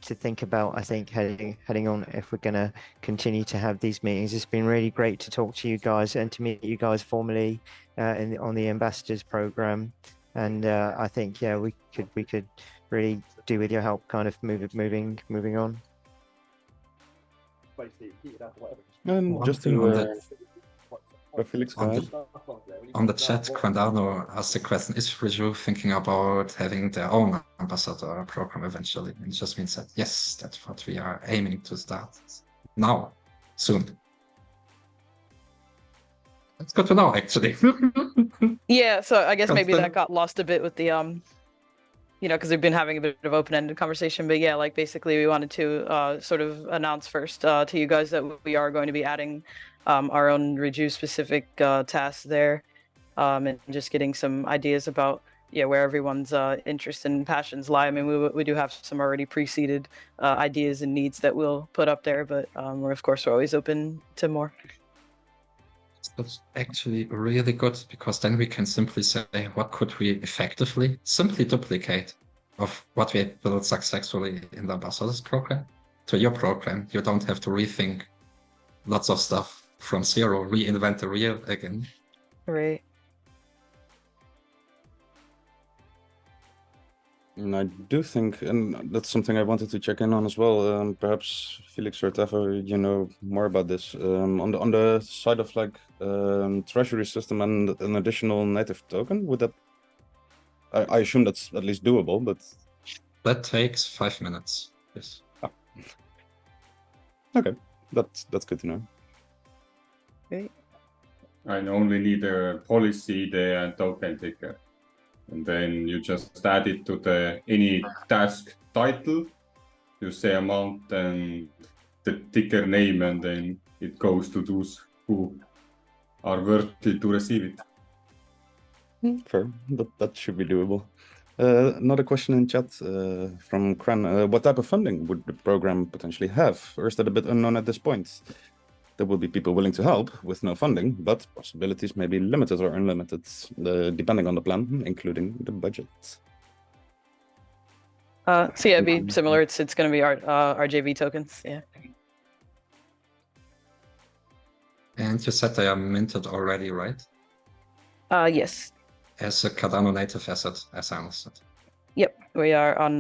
think about, I think, heading on if we're gonna continue to have these meetings. It's been really great to talk to you guys and to meet you guys formally on the ambassadors program, and I think we could really do with your help kind of moving on. and just On to Felix, go ahead. On the chat, Quandano asked the question, is Reju thinking about having their own ambassador program eventually? And it just means that, yes, that's what we are aiming to start now, soon. That's good to know, actually. Yeah, so I guess maybe Constant- that got lost a bit with the because we've been having a bit of open-ended conversation, but yeah, like basically we wanted to sort of announce first to you guys that we are going to be adding our own Reju specific tasks there, and just getting some ideas about where everyone's interests and passions lie. I mean, we do have some already preceded ideas and needs that we'll put up there, but we're always open to more. That's actually really good, because then we can simply say, what could we effectively simply duplicate of what we built successfully in the ambassadors program to your program. You don't have to rethink lots of stuff from zero, reinvent the wheel again. Right. And I do think, and that's something I wanted to check in on as well. Perhaps Felix or Tafo, you know more about this. On the side of like treasury system and an additional native token, would that? I assume that's at least doable, but that takes 5 minutes. Yes. Oh. Okay, that's good to know. Great. I only need a policy there and token ticker. And then you just add it to the any task title, you say amount and the ticker name, and then it goes to those who are worthy to receive it. Fair, that should be doable. Another question in chat from Kran. What type of funding would the program potentially have? Or is that a bit unknown at this point? There will be people willing to help with no funding, but possibilities may be limited or unlimited, depending on the plan, including the budget. So yeah, it'd be similar. It's going to be our RJV tokens. Yeah. And you said they are minted already, right? Yes. As a Cardano native asset, as I understood. Yep, we are on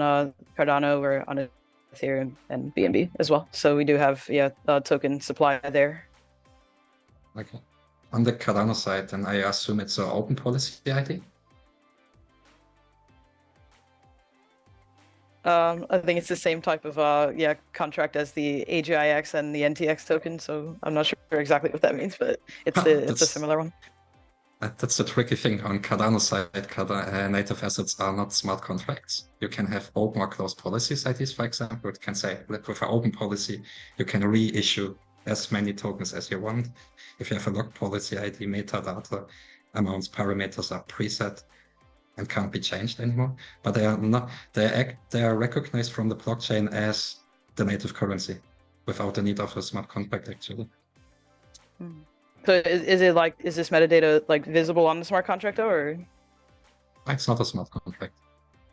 Cardano. We're on Ethereum and BNB as well. So we do have token supply there. Okay. On the Cardano side, then I assume it's an open policy ID? I think it's the same type of contract as the AGIX and the NTX token. So I'm not sure exactly what that means, but it's a similar one. That's the tricky thing on Cardano side. Native assets are not smart contracts. You can have open or closed policies IDs, for example. It can say that with an open policy, you can reissue as many tokens as you want. If you have a locked policy ID, metadata, amounts, parameters are preset and can't be changed anymore. But they are not. They are recognized from the blockchain as the native currency, without the need of a smart contract, actually. So is this metadata like visible on the smart contract though, or? It's not a smart contract.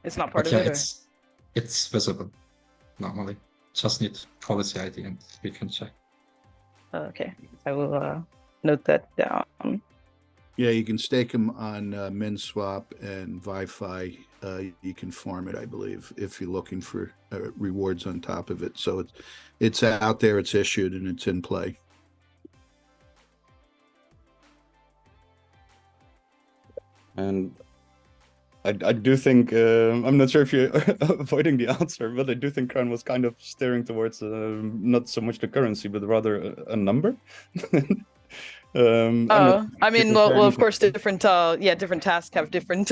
It's not part But of yeah, it. it's visible normally. Just need policy ID and we can check. Okay, I will note that down. Yeah, you can stake them on MinSwap and ViFi. You can farm it, I believe, if you're looking for rewards on top of it. So it's out there, it's issued, and it's in play. And I do think I'm not sure if you're avoiding the answer, but I do think Crown was kind of steering towards not so much the currency, but rather a number. Oh, I mean, well, of course, different different tasks have different,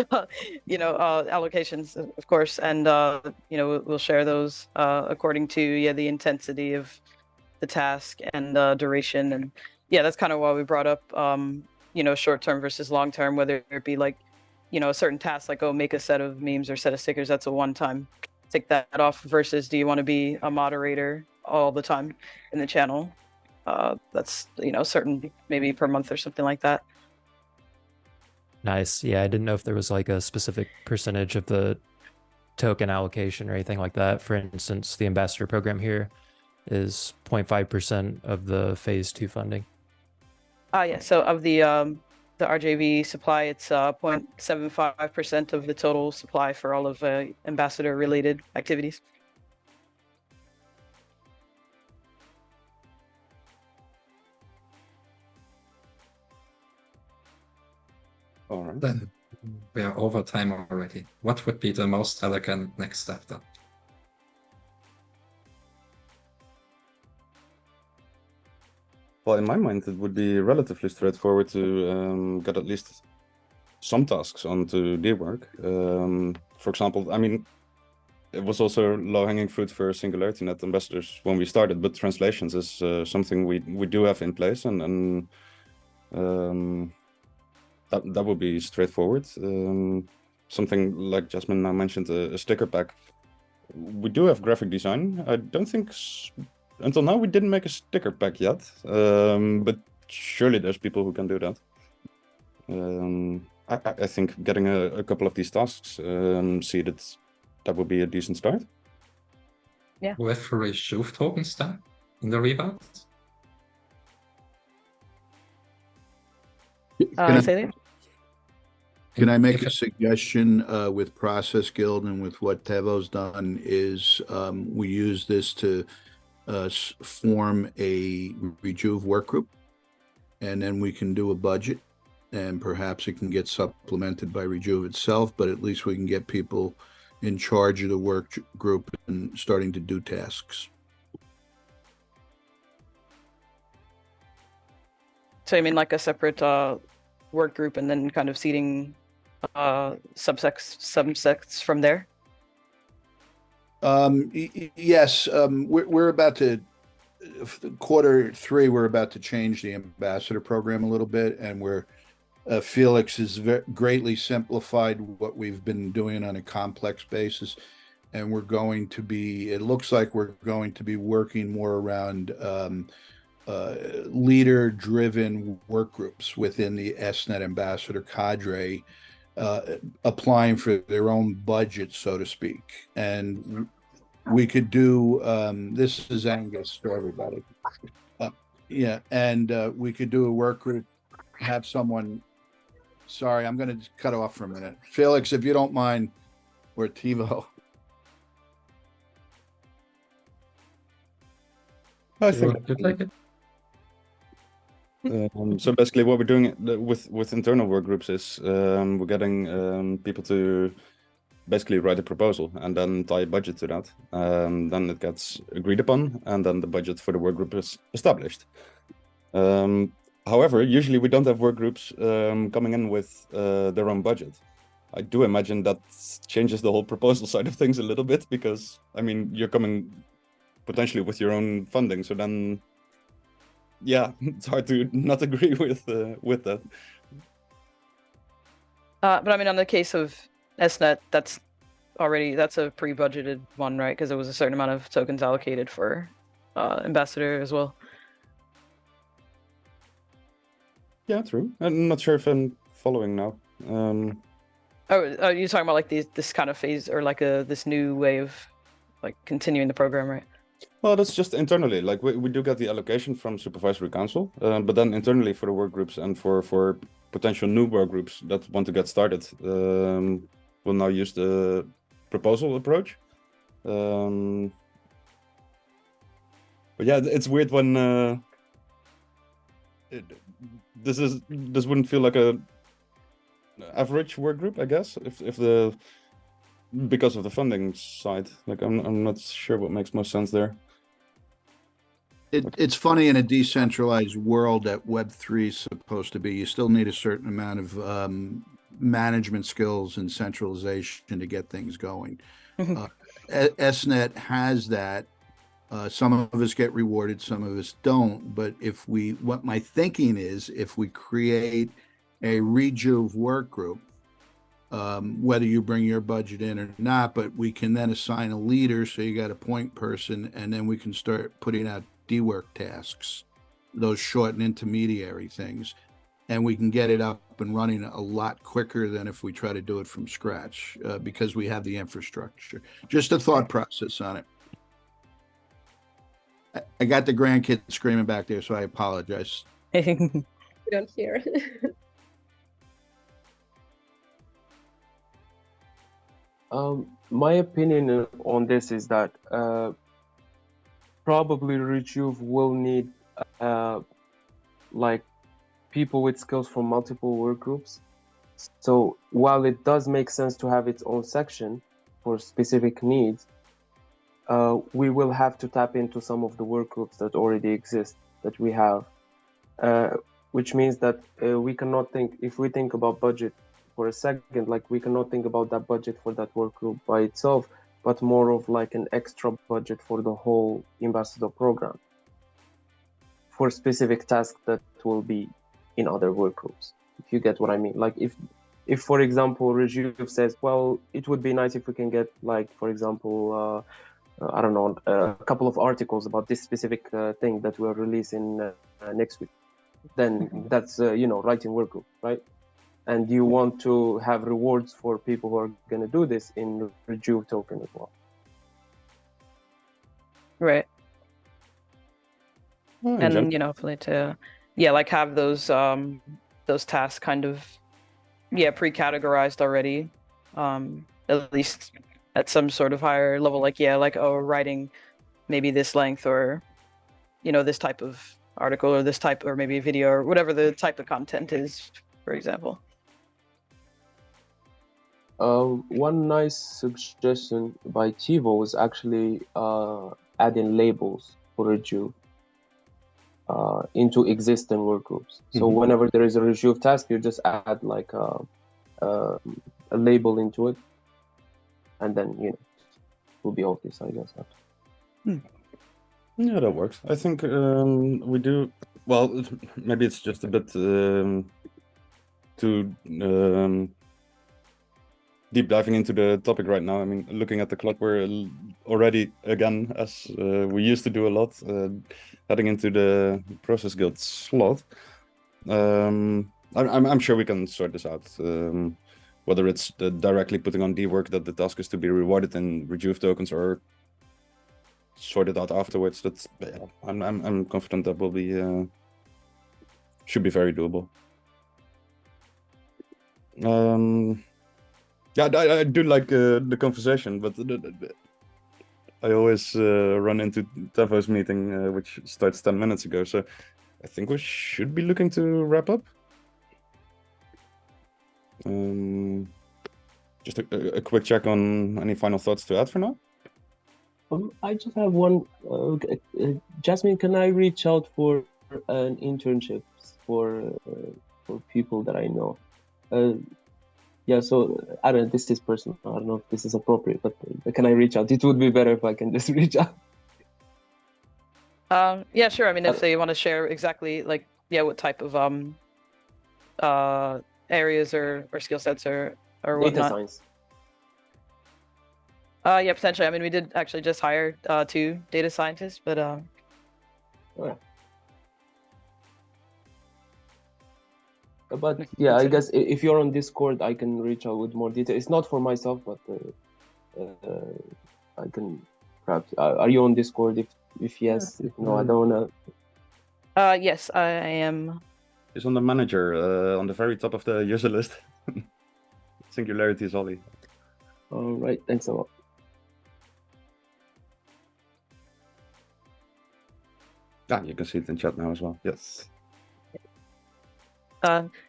allocations, of course, and we'll share those according to the intensity of the task and duration, and that's kind of why we brought up short term versus long term, whether it be like a certain task like make a set of memes or set of stickers, that's a one time, take that off, versus do you want to be a moderator all the time in the channel? That's certain, maybe per month or something like that. Nice. Yeah, I didn't know if there was like a specific percentage of the token allocation or anything like that. For instance, the ambassador program here is 0.5% of the phase 2 funding. Yeah, so of the RJV supply, it's 0.75% of the total supply for all of ambassador related activities. All right. Then we are over time already. What would be the most elegant next step then? Well, in my mind, it would be relatively straightforward to get at least some tasks onto their work. For example, I mean, it was also low-hanging fruit for SingularityNet ambassadors when we started, but translations is something we do have in place, and that would be straightforward. Something like Jasmine now mentioned, a sticker pack. We do have graphic design. I don't think until now we didn't make a sticker pack yet, but surely there's people who can do that. I think getting a couple of these tasks seeded, that would be a decent start. Yeah. With rejuve tokens then in the rebound? Can I make a suggestion with Process Guild and with what Tevo's done is we use this to form a rejuve work group, and then we can do a budget, and perhaps it can get supplemented by rejuve itself, but at least we can get people in charge of the work group and starting to do tasks. So you mean like a separate work group and then kind of seeding subsects from there? Yes, we're about to Q3. We're about to change the ambassador program a little bit, and we're Felix has greatly simplified what we've been doing on a complex basis, and we're going to be. It looks like we're going to be working more around leader-driven work groups within the SNet ambassador cadre, applying for their own budget, so to speak. And we could do, this is Angus for everybody. We could do a work group, have someone, sorry, I'm going to cut off for a minute. Felix, if you don't mind, or Tevo. I think so basically what we're doing with internal work groups is we're getting people to basically write a proposal and then tie a budget to that, and then it gets agreed upon, and then the budget for the work group is established. However, usually we don't have work groups coming in with their own budget. I do imagine that changes the whole proposal side of things a little bit, because I mean you're coming potentially with your own funding, so then yeah, it's hard to not agree with that. But I mean, on the case of SNet, that's a pre-budgeted one, right? Because there was a certain amount of tokens allocated for ambassador as well. Yeah, true. I'm not sure if I'm following now. Are you talking about like this kind of phase, or like this new way of like continuing the program, right? Well, that's just internally. Like we do get the allocation from supervisory council, but then internally for the work groups and for potential new work groups that want to get started, we'll now use the proposal approach. But yeah, it's weird when this wouldn't feel like average work group, I guess. If the because of the funding side, like I'm not sure what makes most sense there. It's funny in a decentralized world that Web3 is supposed to be. You still need a certain amount of management skills and centralization to get things going. SNet has that. Some of us get rewarded, some of us don't. But what my thinking is, if we create a Rejuve work group, whether you bring your budget in or not, but we can then assign a leader. So you got a point person, and then we can start putting out D-work tasks, those short and intermediary things. And we can get it up and running a lot quicker than if we try to do it from scratch, because we have the infrastructure. Just a thought process on it. I got the grandkids screaming back there, so I apologize. We don't hear. My opinion on this is that probably Rejuve will need like people with skills from multiple work groups. So while it does make sense to have its own section for specific needs, we will have to tap into some of the work groups that already exist, that we have, which means that we cannot think, if we think about budget for a second, like we cannot think about that budget for that work group by itself, but more of like an extra budget for the whole ambassador program for specific tasks that will be in other work groups, if you get what I mean. Like if for example, Rejuve says, well, it would be nice if we can get, like, for example, I don't know, a couple of articles about this specific thing that we're releasing next week, then that's, writing work group, right? And you want to have rewards for people who are going to do this in Rejuve token as well. Right. Oh, in And general. hopefully to like have those tasks kind of pre-categorized already, at least at some sort of higher level, like writing maybe this length, or this type of article, or this type, or maybe a video, or whatever the type of content is, for example. One nice suggestion by Tivo was actually adding labels for Rejuve into existing work groups. So whenever there is a Rejuve task, you just add like a label into it, and then it will be obvious, I guess. Yeah, that works. I think we do. Well, maybe it's just a bit too deep diving into the topic right now. I mean, looking at the clock, we're already, again, as we used to do a lot, heading into the Process Guild slot. I'm sure we can sort this out. Whether it's directly putting on D-work that the task is to be rewarded in Rejuve tokens, or sort it out afterwards. That's I'm confident that will be should be very doable. Yeah, I do like the conversation, but I always run into Tevo's meeting, which starts 10 minutes ago. So I think we should be looking to wrap up. Just a quick check on any final thoughts to add for now. I just have one. Jasmine, can I reach out for an internship for people that I know? Yeah, so I don't know, this is personal. I don't know if this is appropriate, but can I reach out? It would be better if I can just reach out. Yeah, sure. I mean, if they want to share exactly, like, what type of areas or skill sets or whatnot. Data science. Yeah, potentially. I mean, we did actually just hire 2 data scientists, but Oh, yeah. But yeah, I guess if you're on Discord, I can reach out with more detail. It's not for myself, but I can perhaps. Are you on Discord? If yes, if no, I don't wanna. Yes, I am. He's on the manager, on the very top of the user list. Singularity is Ollie. All right, thanks a lot. Yeah, you can see it in chat now as well. Yes.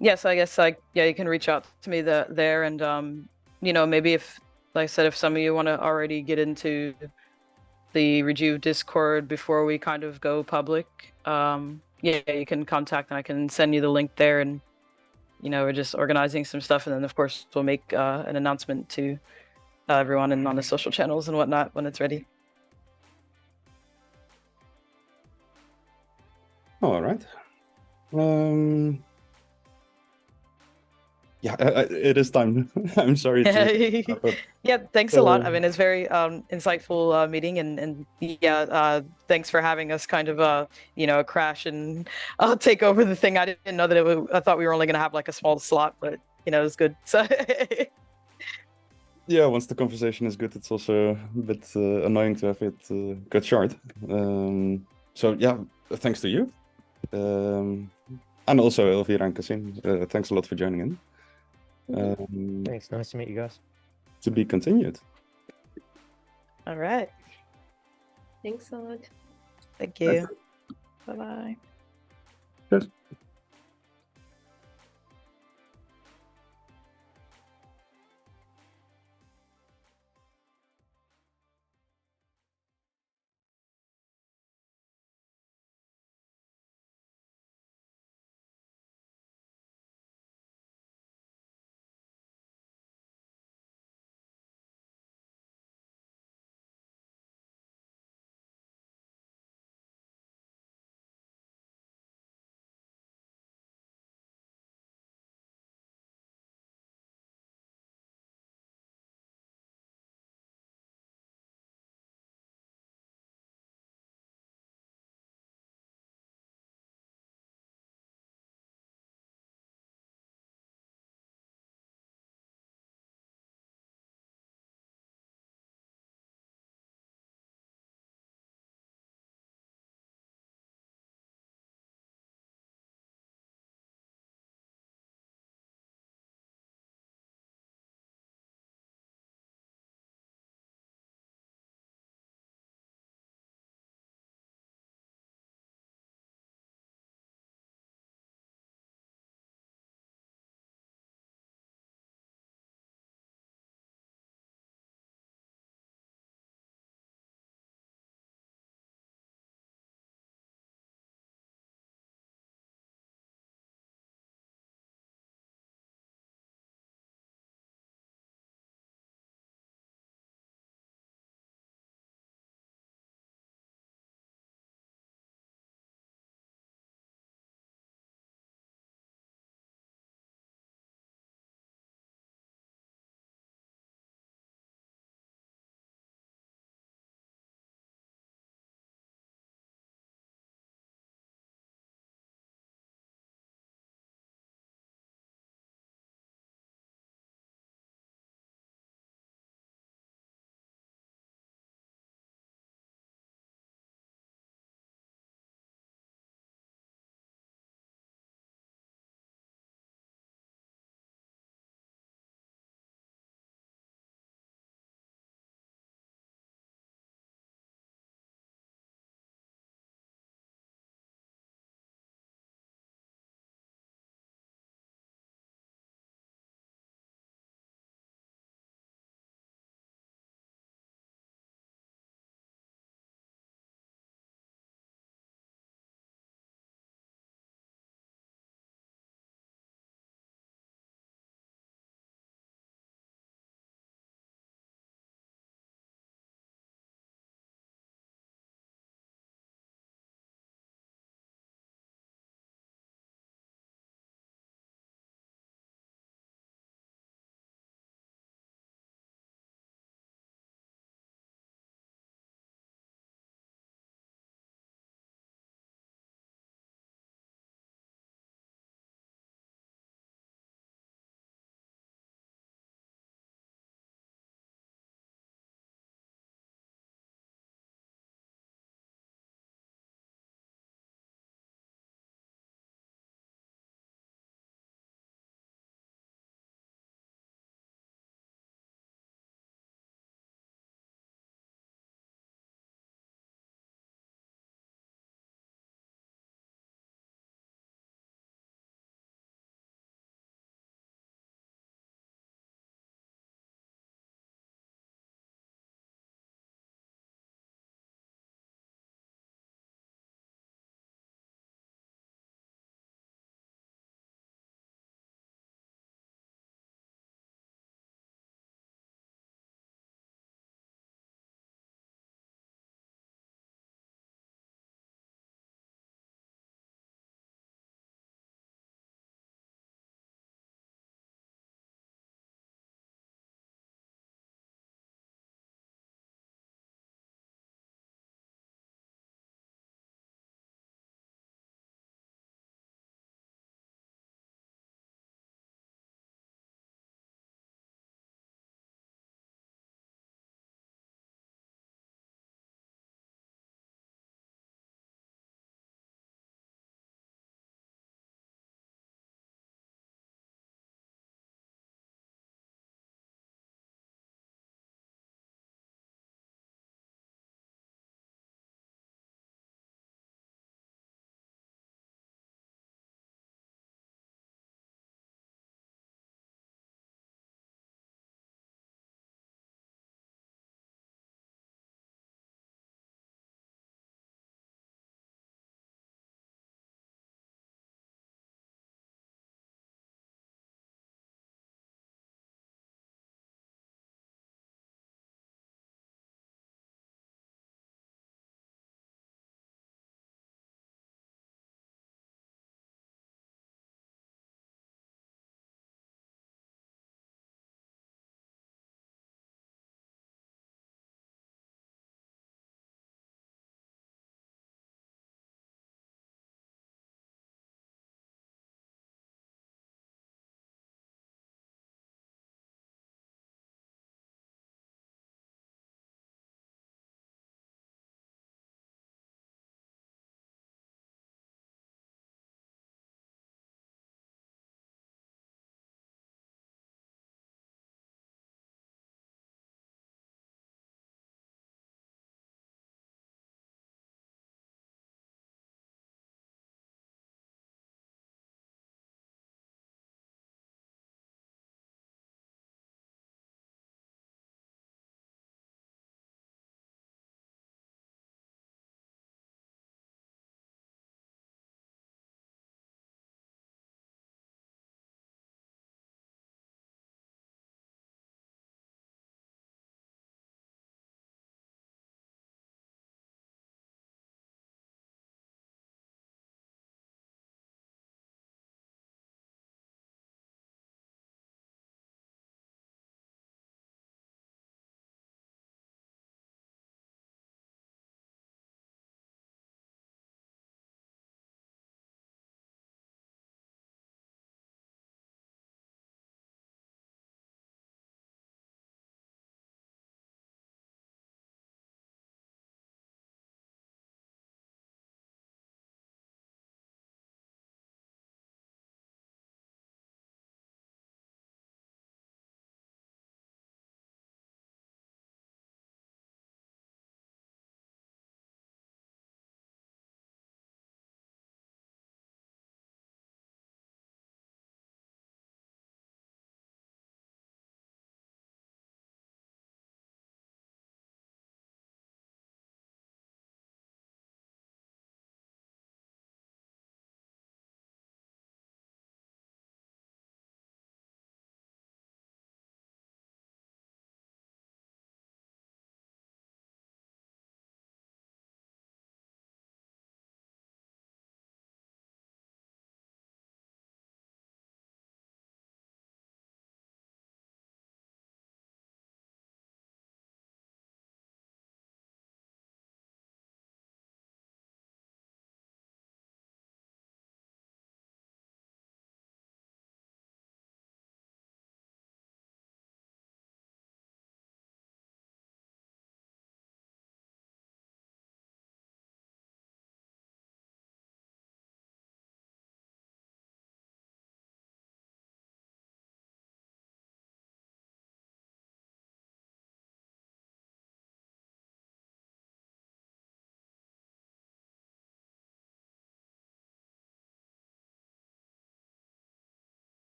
Yes, I guess you can reach out to me there, and maybe if, like I said, if some of you want to already get into the Reju Discord before we kind of go public, you can contact and I can send you the link there, and we're just organizing some stuff, and then of course we'll make an announcement to everyone and on the social channels and whatnot when it's ready. All right. Yeah, it is time. I'm sorry to wrap up. Yeah, thanks a lot. I mean, it's very insightful meeting, and thanks for having us kind of crash and take over the thing. I didn't know that I thought we were only going to have like a small slot, but it was good. So yeah, once the conversation is good, it's also a bit annoying to have it cut short. So yeah, thanks to you, and also Elvira and Kasim. Thanks a lot for joining in. Thanks. Nice to meet you guys. To be continued. All right. Thanks a lot. Thank you. Bye-bye.